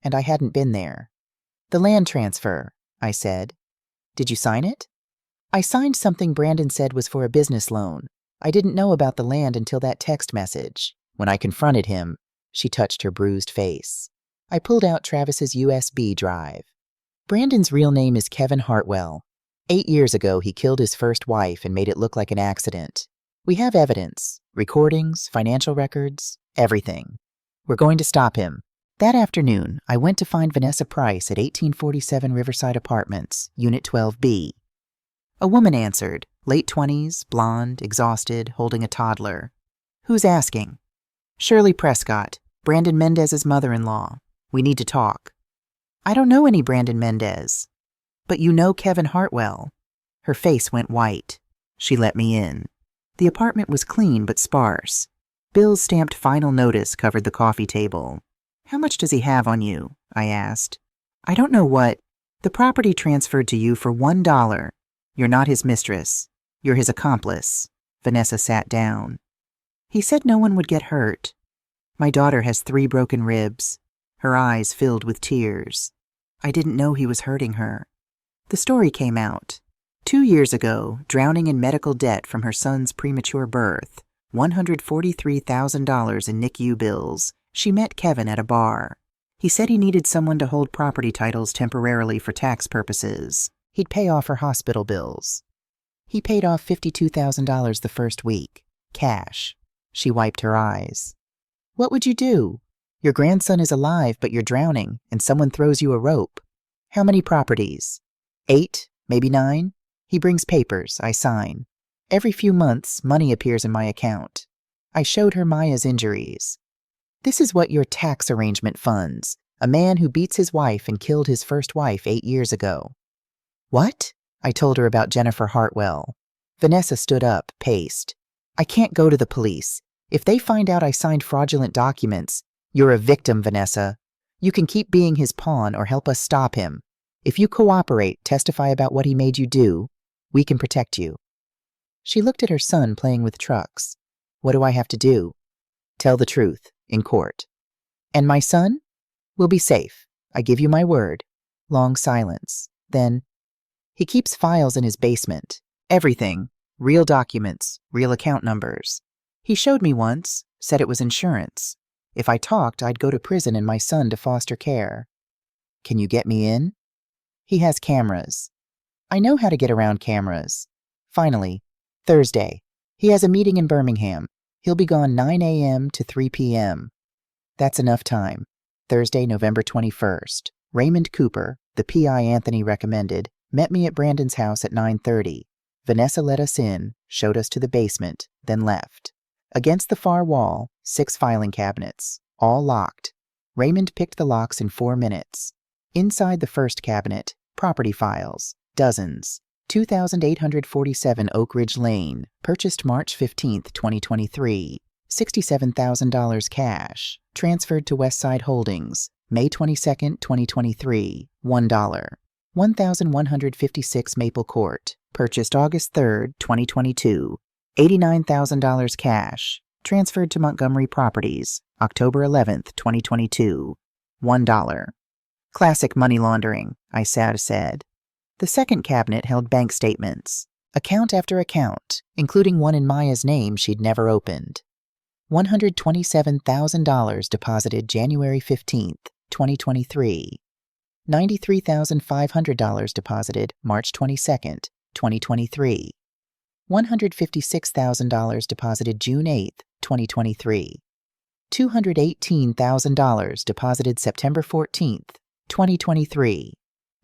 and I hadn't been there. The land transfer, I said. Did you sign it? I signed something Brandon said was for a business loan. I didn't know about the land until that text message. When I confronted him, she touched her bruised face. I pulled out Travis's USB drive. Brandon's real name is Kevin Hartwell. 8 years ago, he killed his first wife and made it look like an accident. We have evidence, recordings, financial records, everything. We're going to stop him. That afternoon, I went to find Vanessa Price at 1847 Riverside Apartments, Unit 12B. A woman answered, late 20s, blonde, exhausted, holding a toddler. Who's asking? Shirley Prescott, Brandon Mendez's mother-in-law. We need to talk. I don't know any Brandon Mendez. But you know Kevin Hartwell. Her face went white. She let me in. The apartment was clean but sparse. Bill's stamped final notice covered the coffee table. How much does he have on you? I asked. I don't know what. The property transferred to you for $1. You're not his mistress. You're his accomplice. Vanessa sat down. He said no one would get hurt. My daughter has 3 broken ribs. Her eyes filled with tears. I didn't know he was hurting her. The story came out. 2 years ago, drowning in medical debt from her son's premature birth, $143,000 in NICU bills, she met Kevin at a bar. He said he needed someone to hold property titles temporarily for tax purposes. He'd pay off her hospital bills. He paid off $52,000 the first week. Cash. She wiped her eyes. What would you do? Your grandson is alive, but you're drowning, and someone throws you a rope. How many properties? 8, maybe 9? He brings papers, I sign. Every few months, money appears in my account. I showed her Maya's injuries. This is what your tax arrangement funds. A man who beats his wife and killed his first wife 8 years ago. What? I told her about Jennifer Hartwell. Vanessa stood up, paced. I can't go to the police. If they find out I signed fraudulent documents, you're a victim, Vanessa. You can keep being his pawn or help us stop him. If you cooperate, testify about what he made you do, we can protect you. She looked at her son playing with trucks. What do I have to do? Tell the truth, in court. And my son? We'll be safe. I give you my word. Long silence. Then, he keeps files in his basement. Everything. Real documents, real account numbers. He showed me once, said it was insurance. If I talked, I'd go to prison and my son to foster care. Can you get me in? He has cameras. I know how to get around cameras. Finally, Thursday. He has a meeting in Birmingham. He'll be gone 9 a.m. to 3 p.m. That's enough time. Thursday, November 21st. Raymond Cooper, the PI Anthony recommended, met me at Brandon's house at 9:30. Vanessa let us in, showed us to the basement, then left. Against the far wall, 6 filing cabinets, all locked. Raymond picked the locks in 4 minutes. Inside the first cabinet, property files, dozens. 2,847 Oak Ridge Lane, purchased March 15, 2023. $67,000 cash, transferred to Westside Holdings, May 22, 2023. $1. 1,156 Maple Court, purchased August 3, 2022. $89,000 cash, transferred to Montgomery Properties, October 11, 2022. $1. Classic money laundering, I said. The second cabinet held bank statements, account after account, including one in Maya's name she'd never opened. $127,000 deposited January 15, 2023. $93,500 deposited March 22, 2023. $156,000 deposited June 8, 2023. $218,000 deposited September 14th, 2023.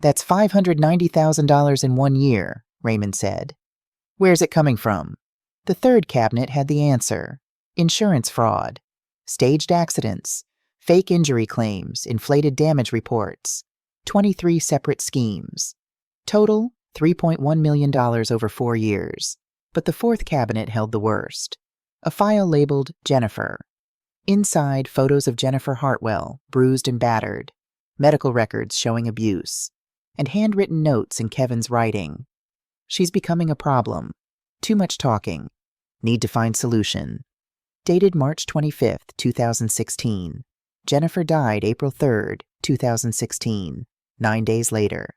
That's $590,000 in 1 year, Raymond said. Where's it coming from? The third cabinet had the answer. Insurance fraud, staged accidents, fake injury claims, inflated damage reports, 23 separate schemes. Total, $3.1 million over 4 years. But the fourth cabinet held the worst. A file labeled Jennifer. Inside, photos of Jennifer Hartwell, bruised and battered, medical records showing abuse, and handwritten notes in Kevin's writing. She's becoming a problem. Too much talking. Need to find solution. Dated March 25th, 2016. Jennifer died April 3rd, 2016, 9 days later.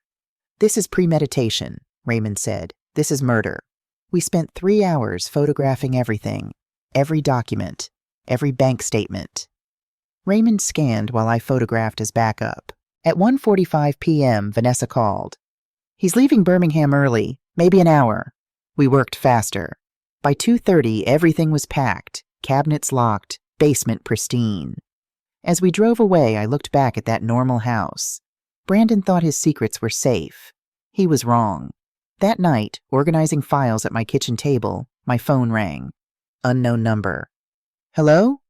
This is premeditation, Raymond said. This is murder. We spent 3 hours photographing everything, every document, every bank statement. Raymond scanned while I photographed as backup. At 1:45 p.m., Vanessa called. He's leaving Birmingham early, maybe an hour. We worked faster. By 2:30, everything was packed, cabinets locked, basement pristine. As we drove away, I looked back at that normal house. Brandon thought his secrets were safe. He was wrong. That night, organizing files at my kitchen table, my phone rang. Unknown number. Hello?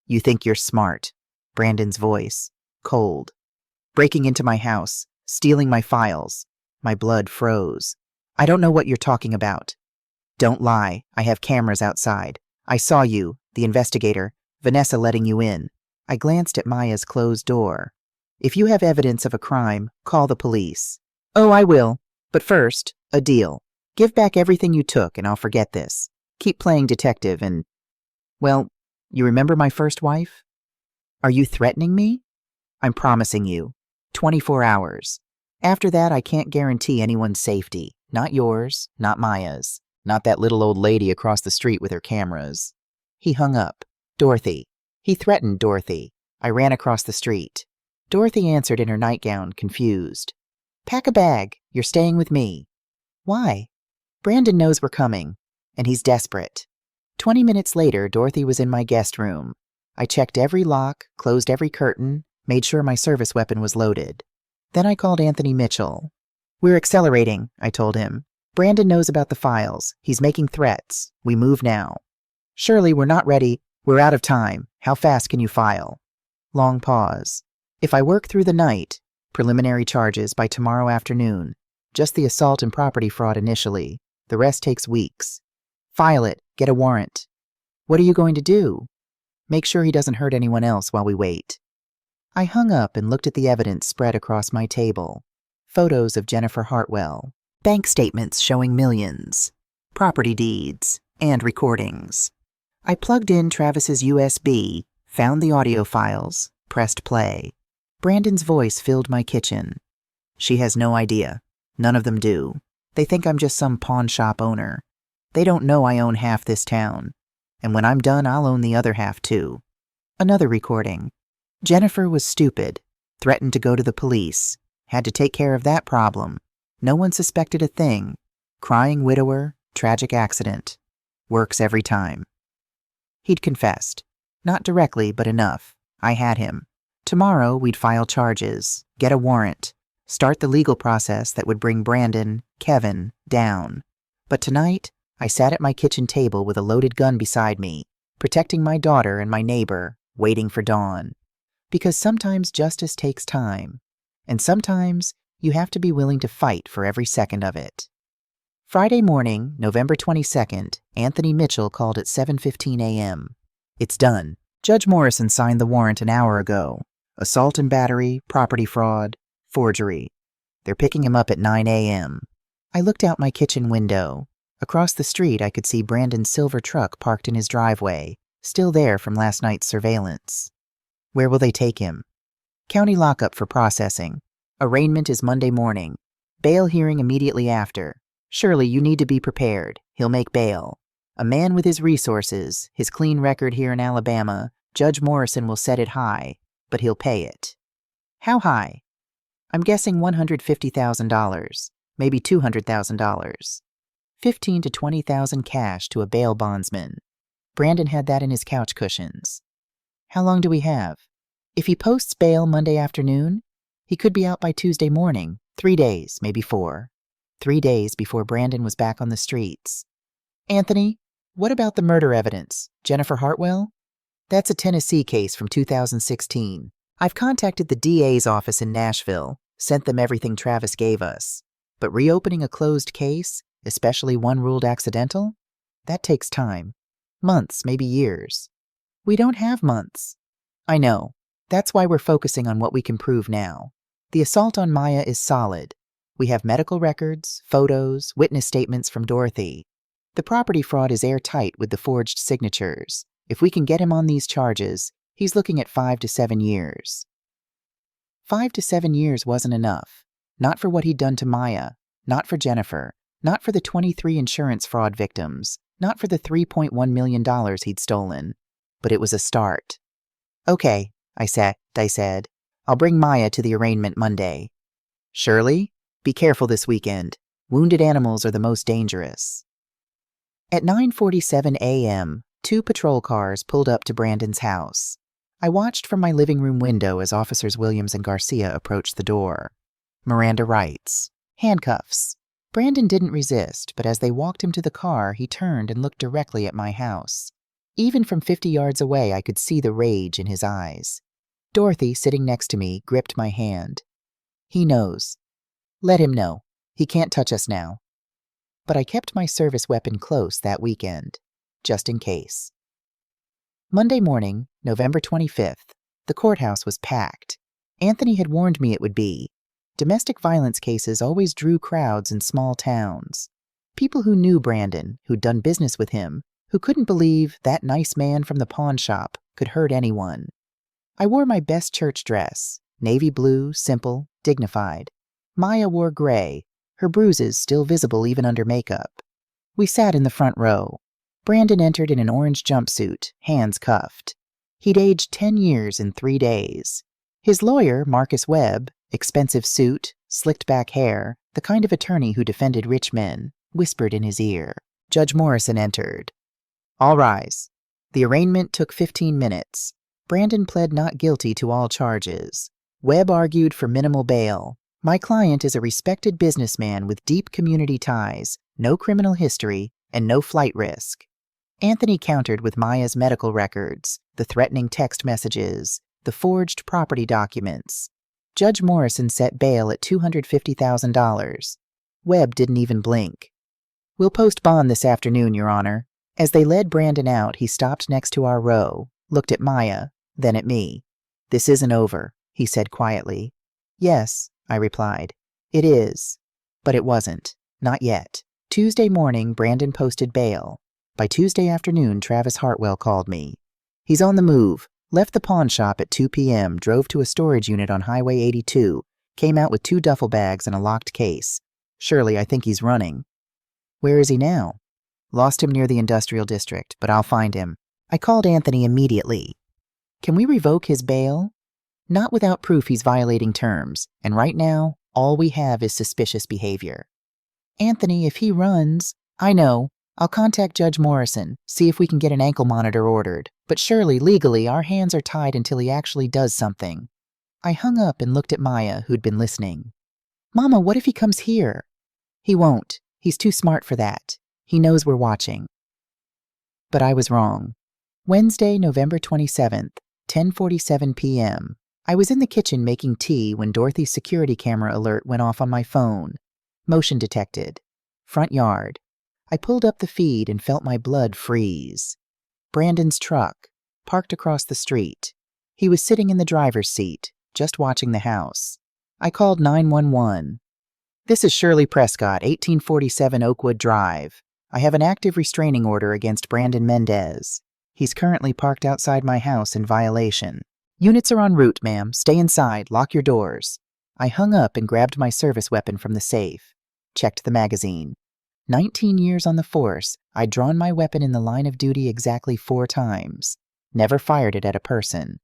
You think you're smart. Brandon's voice. Cold. Breaking into my house, stealing my files. My blood froze. I don't know what you're talking about. Don't lie. I have cameras outside. I saw you, the investigator, Vanessa letting you in. I glanced at Maya's closed door. If you have evidence of a crime, call the police. Oh, I will. But first, a deal. Give back everything you took and I'll forget this. Keep playing detective and... Well, you remember my first wife? Are you threatening me? I'm promising you. 24 hours. After that, I can't guarantee anyone's safety. Not yours, not Maya's, not that little old lady across the street with her cameras. He hung up. Dorothy. He threatened Dorothy. I ran across the street. Dorothy answered in her nightgown, confused. Pack a bag. You're staying with me. Why? Brandon knows we're coming, and he's desperate. 20 minutes later, Dorothy was in my guest room. I checked every lock, closed every curtain, made sure my service weapon was loaded. Then I called Anthony Mitchell. We're accelerating, I told him. Brandon knows about the files. He's making threats. We move now. Shirley, we're not ready. We're out of time. How fast can you file? Long pause. If I work through the night, preliminary charges by tomorrow afternoon. Just the assault and property fraud initially. The rest takes weeks. File it. Get a warrant. What are you going to do? Make sure he doesn't hurt anyone else while we wait. I hung up and looked at the evidence spread across my table. Photos of Jennifer Hartwell. Bank statements showing millions. Property deeds. And recordings. I plugged in Travis's USB, found the audio files, pressed play. Brandon's voice filled my kitchen. She has no idea. None of them do. They think I'm just some pawn shop owner. They don't know I own half this town. And when I'm done, I'll own the other half too. Another recording. Jennifer was stupid. Threatened to go to the police. Had to take care of that problem. No one suspected a thing. Crying widower, tragic accident. Works every time. He'd confessed. Not directly, but enough. I had him. Tomorrow, we'd file charges, get a warrant, start the legal process that would bring Brandon, Kevin, down. But tonight, I sat at my kitchen table with a loaded gun beside me, protecting my daughter and my neighbor, waiting for dawn. Because sometimes justice takes time, and sometimes you have to be willing to fight for every second of it. Friday morning, November 22nd, Anthony Mitchell called at 7:15 a.m. It's done. Judge Morrison signed the warrant an hour ago. Assault and battery, property fraud, forgery. They're picking him up at 9 a.m. I looked out my kitchen window. Across the street, I could see Brandon's silver truck parked in his driveway, still there from last night's surveillance. Where will they take him? County lockup for processing. Arraignment is Monday morning. Bail hearing immediately after. Surely you need to be prepared. He'll make bail. A man with his resources, his clean record here in Alabama, Judge Morrison will set it high, but he'll pay it. How high? I'm guessing $150,000, maybe $200,000. $15,000 to $20,000 cash to a bail bondsman. Brandon had that in his couch cushions. How long do we have? If he posts bail Monday afternoon, he could be out by Tuesday morning, 3 days, maybe 4. 3 days before Brandon was back on the streets. Anthony, what about the murder evidence? Jennifer Hartwell? That's a Tennessee case from 2016. I've contacted the DA's office in Nashville, sent them everything Travis gave us. But reopening a closed case, especially one ruled accidental, that takes time. Months, maybe years. We don't have months. I know. That's why we're focusing on what we can prove now. The assault on Maya is solid. We have medical records, photos, witness statements from Dorothy. The property fraud is airtight with the forged signatures. If we can get him on these charges, he's looking at 5 to 7 years. 5 to 7 years wasn't enough. Not for what he'd done to Maya, not for Jennifer, not for the 23 insurance fraud victims, not for the $3.1 million he'd stolen. But it was a start. Okay, I said. I'll bring Maya to the arraignment Monday. Shirley, be careful this weekend. Wounded animals are the most dangerous. At 9:47 a.m., 2 patrol cars pulled up to Brandon's house. I watched from my living room window as Officers Williams and Garcia approached the door. Miranda writes, handcuffs. Brandon didn't resist, but as they walked him to the car, he turned and looked directly at my house. Even from 50 yards away, I could see the rage in his eyes. Dorothy, sitting next to me, gripped my hand. He knows. Let him know. He can't touch us now. But I kept my service weapon close that weekend, just in case. Monday morning, November 25th, the courthouse was packed. Anthony had warned me it would be. Domestic violence cases always drew crowds in small towns. People who knew Brandon, who'd done business with him, who couldn't believe that nice man from the pawn shop could hurt anyone. I wore my best church dress, navy blue, simple, dignified. Maya wore gray, her bruises still visible even under makeup. We sat in the front row. Brandon entered in an orange jumpsuit, hands cuffed. He'd aged 10 years in 3 days. His lawyer, Marcus Webb, expensive suit, slicked back hair, the kind of attorney who defended rich men, whispered in his ear. Judge Morrison entered. All rise. The arraignment took 15 minutes. Brandon pled not guilty to all charges. Webb argued for minimal bail. My client is a respected businessman with deep community ties, no criminal history, and no flight risk. Anthony countered with Maya's medical records, the threatening text messages, the forged property documents. Judge Morrison set bail at $250,000. Webb didn't even blink. We'll post bond this afternoon, Your Honor. As they led Brandon out, he stopped next to our row, looked at Maya, then at me. This isn't over, he said quietly. Yes, I replied. It is. But it wasn't. Not yet. Tuesday morning, Brandon posted bail. By Tuesday afternoon, Travis Hartwell called me. He's on the move. Left the pawn shop at 2 p.m., drove to a storage unit on Highway 82, came out with 2 duffel bags and a locked case. Shirley, I think he's running. Where is he now? Lost him near the industrial district, but I'll find him. I called Anthony immediately. Can we revoke his bail? Not without proof he's violating terms, and right now, all we have is suspicious behavior. Anthony, if he runs... I know. I'll contact Judge Morrison, see if we can get an ankle monitor ordered. But surely, legally, our hands are tied until he actually does something. I hung up and looked at Maya, who'd been listening. Mama, what if he comes here? He won't. He's too smart for that. He knows we're watching. But I was wrong. Wednesday, November 27th, 10:47 p.m. I was in the kitchen making tea when Dorothy's security camera alert went off on my phone. Motion detected. Front yard. I pulled up the feed and felt my blood freeze. Brandon's truck, parked across the street. He was sitting in the driver's seat, just watching the house. I called 911. This is Shirley Prescott, 1847 Oakwood Drive. I have an active restraining order against Brandon Mendez. He's currently parked outside my house in violation. Units are en route, ma'am. Stay inside. Lock your doors. I hung up and grabbed my service weapon from the safe. Checked the magazine. 19 years on the force, I'd drawn my weapon in the line of duty exactly 4 times. Never fired it at a person.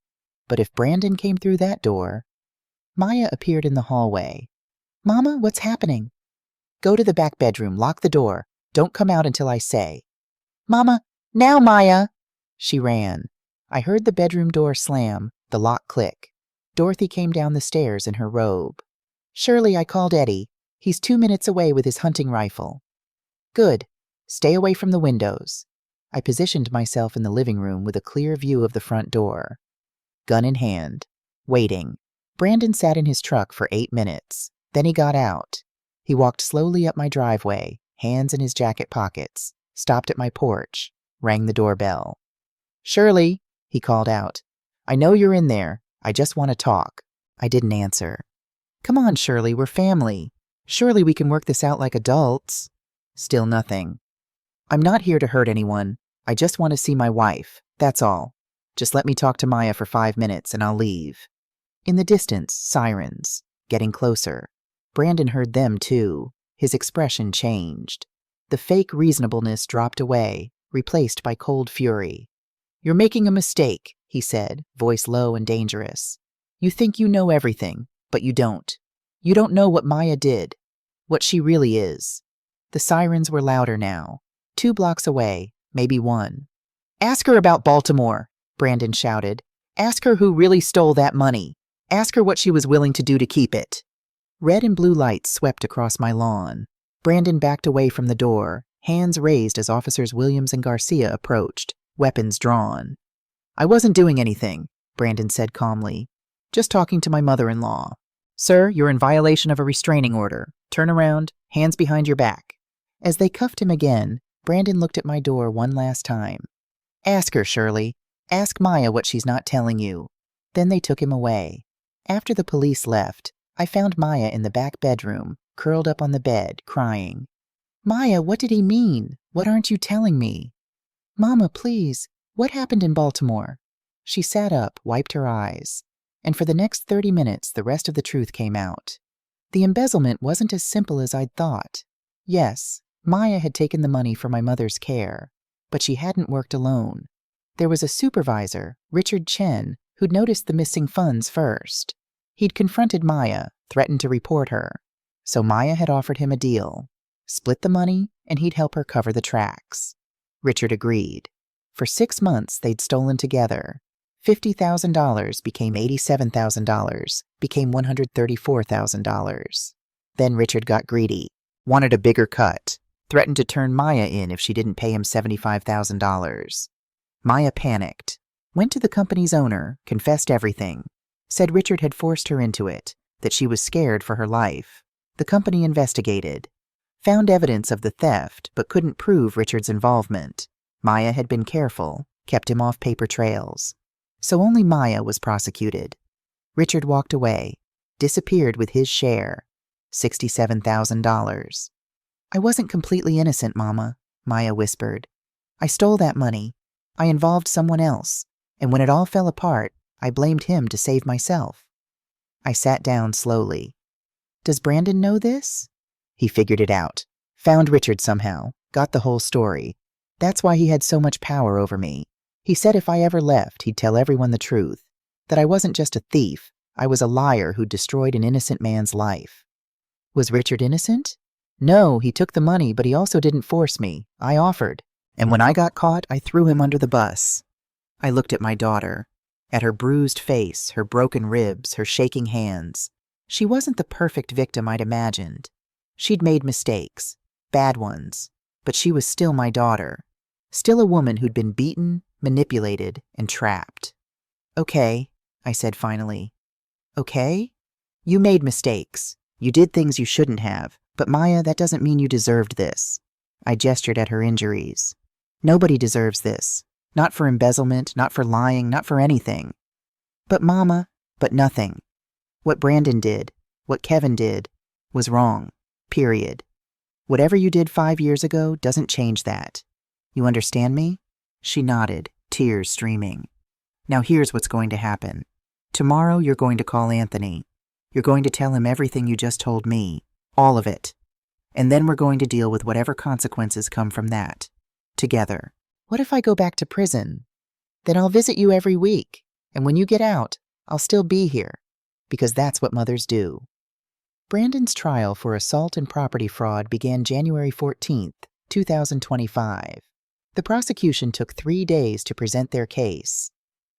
But if Brandon came through that door... Maya appeared in the hallway. Mama, what's happening? Go to the back bedroom. Lock the door. Don't come out until I say. Mama, now, Maya! She ran. I heard the bedroom door slam, the lock click. Dorothy came down the stairs in her robe. "Shirley, I called Eddie. He's 2 minutes away with his hunting rifle." "Good. Stay away from the windows." I positioned myself in the living room with a clear view of the front door. Gun in hand. Waiting. Brandon sat in his truck for 8 minutes. Then he got out. He walked slowly up my driveway, hands in his jacket pockets, stopped at my porch, rang the doorbell. "Shirley," he called out. "I know you're in there. I just want to talk." I didn't answer. "Come on, Shirley, we're family. Surely we can work this out like adults." Still nothing. "I'm not here to hurt anyone. I just want to see my wife. That's all. Just let me talk to Maya for 5 minutes and I'll leave." In the distance, sirens. Getting closer. Brandon heard them too. His expression changed. The fake reasonableness dropped away, replaced by cold fury. "You're making a mistake," he said, voice low and dangerous. "You think you know everything, but you don't. You don't know what Maya did, what she really is." The sirens were louder now. 2 blocks away, maybe 1. "Ask her about Baltimore," Brandon shouted. "Ask her who really stole that money. Ask her what she was willing to do to keep it." Red and blue lights swept across my lawn. Brandon backed away from the door, hands raised as Officers Williams and Garcia approached, weapons drawn. "I wasn't doing anything," Brandon said calmly. "Just talking to my mother-in-law." "Sir, you're in violation of a restraining order. Turn around, hands behind your back." As they cuffed him again, Brandon looked at my door one last time. "Ask her, Shirley. Ask Maya what she's not telling you." Then they took him away. After the police left, I found Maya in the back bedroom, curled up on the bed, crying. "Maya, what did he mean? What aren't you telling me?" "Mama, please, what happened in Baltimore?" She sat up, wiped her eyes. And for the next 30 minutes, the rest of the truth came out. The embezzlement wasn't as simple as I'd thought. Yes, Maya had taken the money for my mother's care, but she hadn't worked alone. There was a supervisor, Richard Chen, who'd noticed the missing funds first. He'd confronted Maya, threatened to report her. So Maya had offered him a deal. Split the money, and he'd help her cover the tracks. Richard agreed. For 6 months, they'd stolen together. $50,000 became $87,000, became $134,000. Then Richard got greedy, wanted a bigger cut, threatened to turn Maya in if she didn't pay him $75,000. Maya panicked, went to the company's owner, confessed everything, said Richard had forced her into it, that she was scared for her life. The company investigated, found evidence of the theft, but couldn't prove Richard's involvement. Maya had been careful, kept him off paper trails. So only Maya was prosecuted. Richard walked away, disappeared with his share, $67,000. "I wasn't completely innocent, Mama," Maya whispered. "I stole that money. I involved someone else, and when it all fell apart, I blamed him to save myself." I sat down slowly. "Does Brandon know this?" "He figured it out. Found Richard somehow. Got the whole story. That's why he had so much power over me. He said if I ever left, he'd tell everyone the truth. That I wasn't just a thief. I was a liar who destroyed an innocent man's life." "Was Richard innocent?" "No, he took the money, but he also didn't force me. I offered. And when I got caught, I threw him under the bus." I looked at my daughter, at her bruised face, her broken ribs, her shaking hands. She wasn't the perfect victim I'd imagined. She'd made mistakes, bad ones, but she was still my daughter, still a woman who'd been beaten, manipulated, and trapped. "Okay," I said finally. "Okay? You made mistakes. You did things you shouldn't have, but Maya, that doesn't mean you deserved this." I gestured at her injuries. "Nobody deserves this. Not for embezzlement, not for lying, not for anything." "But Mama," "But nothing. What Brandon did, what Kevin did, was wrong. Period. Whatever you did 5 years ago doesn't change that. You understand me?" She nodded, tears streaming. "Now here's what's going to happen. Tomorrow you're going to call Anthony. You're going to tell him everything you just told me. All of it. And then we're going to deal with whatever consequences come from that. Together." "What if I go back to prison? Then I'll visit you every week, and when you get out, I'll still be here, because that's what mothers do." Brandon's trial for assault and property fraud began January 14th, 2025. The prosecution took 3 days to present their case.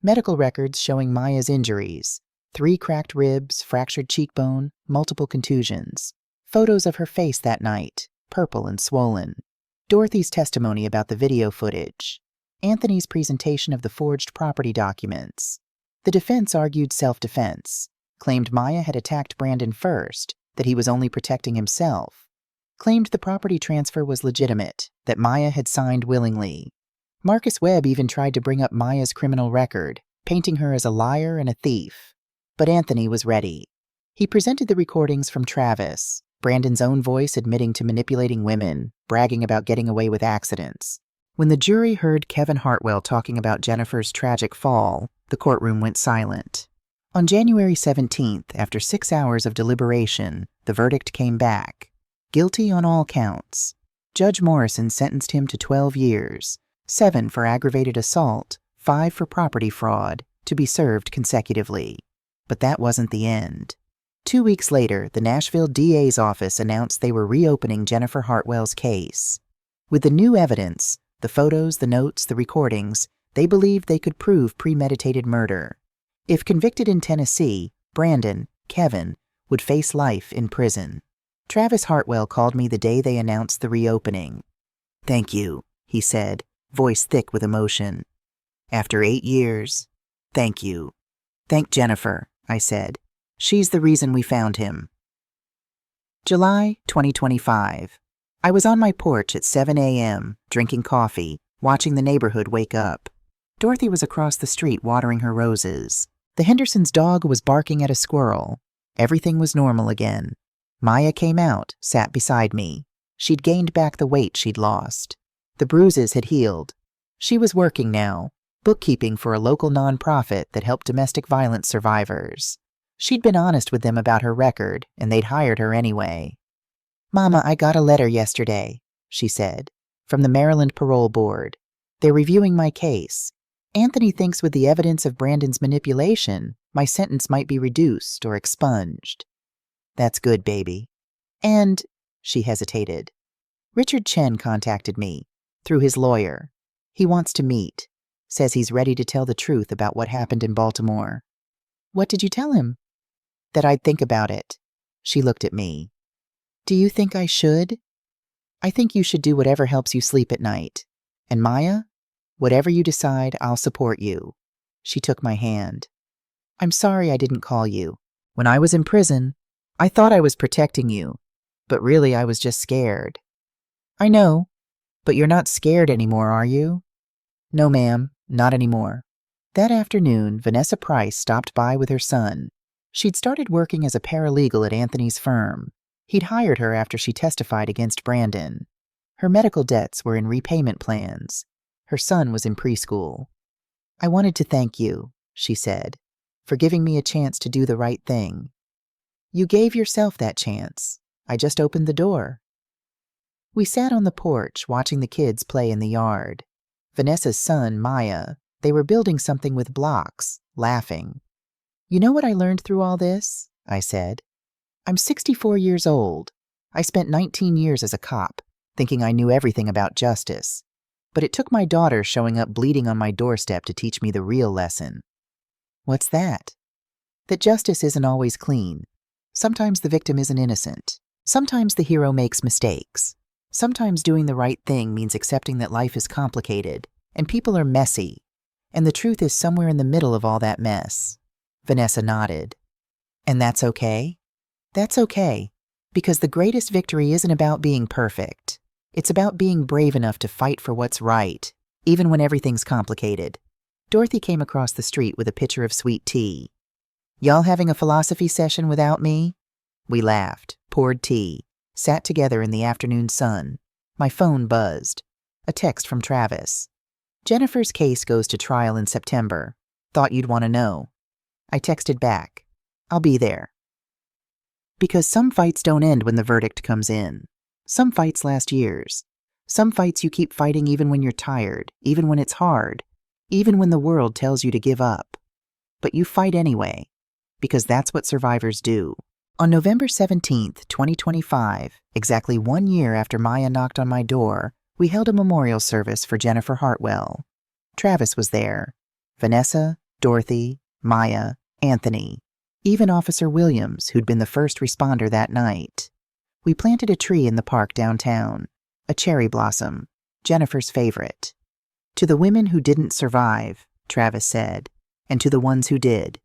Medical records showing Maya's injuries: 3 cracked ribs, fractured cheekbone, multiple contusions. Photos of her face that night, purple and swollen. Dorothy's testimony about the video footage. Anthony's presentation of the forged property documents. The defense argued self-defense, claimed Maya had attacked Brandon first, that he was only protecting himself. Claimed the property transfer was legitimate, that Maya had signed willingly. Marcus Webb even tried to bring up Maya's criminal record, painting her as a liar and a thief. But Anthony was ready. He presented the recordings from Travis, Brandon's own voice admitting to manipulating women, bragging about getting away with accidents. When the jury heard Kevin Hartwell talking about Jennifer's tragic fall, the courtroom went silent. On January 17th, after 6 hours of deliberation, the verdict came back. Guilty on all counts. Judge Morrison sentenced him to 12 years, 7 for aggravated assault, 5 for property fraud, to be served consecutively. But that wasn't the end. 2 weeks later, the Nashville DA's office announced they were reopening Jennifer Hartwell's case. With the new evidence, the photos, the notes, the recordings, they believed they could prove premeditated murder. If convicted in Tennessee, Brandon, Kevin, would face life in prison. Travis Hartwell called me the day they announced the reopening. "Thank you," he said, voice thick with emotion. "After 8 years, thank you." "Thank Jennifer," I said. "She's the reason we found him." July 2025. I was on my porch at 7 a.m., drinking coffee, watching the neighborhood wake up. Dorothy was across the street watering her roses. The Hendersons' dog was barking at a squirrel. Everything was normal again. Maya came out, sat beside me. She'd gained back the weight she'd lost. The bruises had healed. She was working now, bookkeeping for a local nonprofit that helped domestic violence survivors. She'd been honest with them about her record, and they'd hired her anyway. "Mama, I got a letter yesterday," she said, "from the Maryland Parole Board. They're reviewing my case. Anthony thinks with the evidence of Brandon's manipulation, my sentence might be reduced or expunged." "That's good, baby." "And," she hesitated, "Richard Chen contacted me, through his lawyer. He wants to meet. Says he's ready to tell the truth about what happened in Baltimore." "What did you tell him?" "That I'd think about it." She looked at me. "Do you think I should?" "I think you should do whatever helps you sleep at night. And Maya, whatever you decide, I'll support you." She took my hand. "I'm sorry I didn't call you. When I was in prison, I thought I was protecting you, but really I was just scared." "I know, but you're not scared anymore, are you?" "No, ma'am, not anymore." That afternoon, Vanessa Price stopped by with her son. She'd started working as a paralegal at Anthony's firm. He'd hired her after she testified against Brandon. Her medical debts were in repayment plans. Her son was in preschool. "I wanted to thank you," she said, "for giving me a chance to do the right thing." "You gave yourself that chance. I just opened the door." We sat on the porch watching the kids play in the yard. Vanessa's son, Maya, they were building something with blocks, laughing. "You know what I learned through all this?" I said. "I'm 64 years old. I spent 19 years as a cop, thinking I knew everything about justice. But it took my daughter showing up bleeding on my doorstep to teach me the real lesson." "What's that?" "That justice isn't always clean. Sometimes the victim isn't innocent. Sometimes the hero makes mistakes. Sometimes doing the right thing means accepting that life is complicated, and people are messy, and the truth is somewhere in the middle of all that mess." Vanessa nodded. "And that's okay?" "That's okay, because the greatest victory isn't about being perfect. It's about being brave enough to fight for what's right, even when everything's complicated." Dorothy came across the street with a pitcher of sweet tea. "Y'all having a philosophy session without me?" We laughed, poured tea, sat together in the afternoon sun. My phone buzzed. A text from Travis. "Jennifer's case goes to trial in September. Thought you'd want to know." I texted back, "I'll be there." Because some fights don't end when the verdict comes in. Some fights last years. Some fights you keep fighting even when you're tired, even when it's hard, even when the world tells you to give up. But you fight anyway, because that's what survivors do. On November 17th, 2025, exactly 1 year after Maya knocked on my door, We held a memorial service for Jennifer Hartwell. Travis was there. Vanessa, Dorothy, Maya, Anthony, even Officer Williams, who'd been the first responder that night. We planted a tree in the park downtown, a cherry blossom, Jennifer's favorite. To the women who didn't survive, Travis said, and to the ones who did.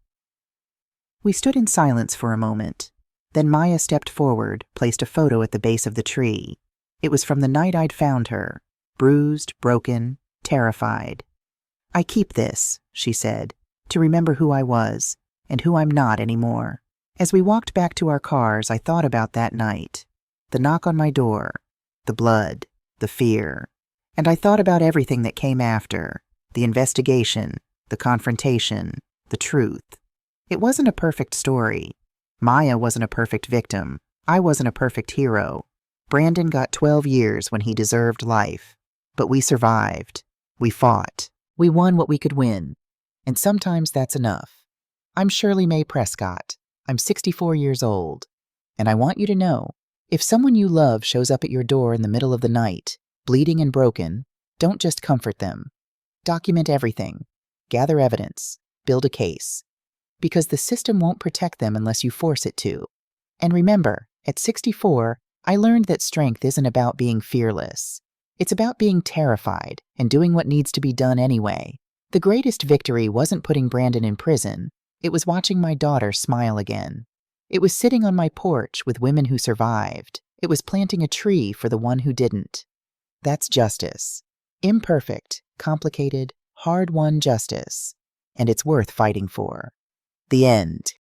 We stood in silence for a moment. Then Maya stepped forward, placed a photo at the base of the tree. It was from the night I'd found her, bruised, broken, terrified. I keep this, she said, to remember who I was and who I'm not anymore. As we walked back to our cars, I thought about that night. The knock on my door, the blood, the fear. And I thought about everything that came after, the investigation, the confrontation, the truth. It wasn't a perfect story. Maya wasn't a perfect victim. I wasn't a perfect hero. Brandon got 12 years when he deserved life. But we survived. We fought. We won what we could win. And sometimes that's enough. I'm Shirley Mae Prescott. I'm 64 years old. And I want you to know, if someone you love shows up at your door in the middle of the night, bleeding and broken, don't just comfort them. Document everything. Gather evidence. Build a case. Because the system won't protect them unless you force it to. And remember, at 64, I learned that strength isn't about being fearless. It's about being terrified and doing what needs to be done anyway. The greatest victory wasn't putting Brandon in prison. It was watching my daughter smile again. It was sitting on my porch with women who survived. It was planting a tree for the one who didn't. That's justice. Imperfect, complicated, hard-won justice. And it's worth fighting for. The end.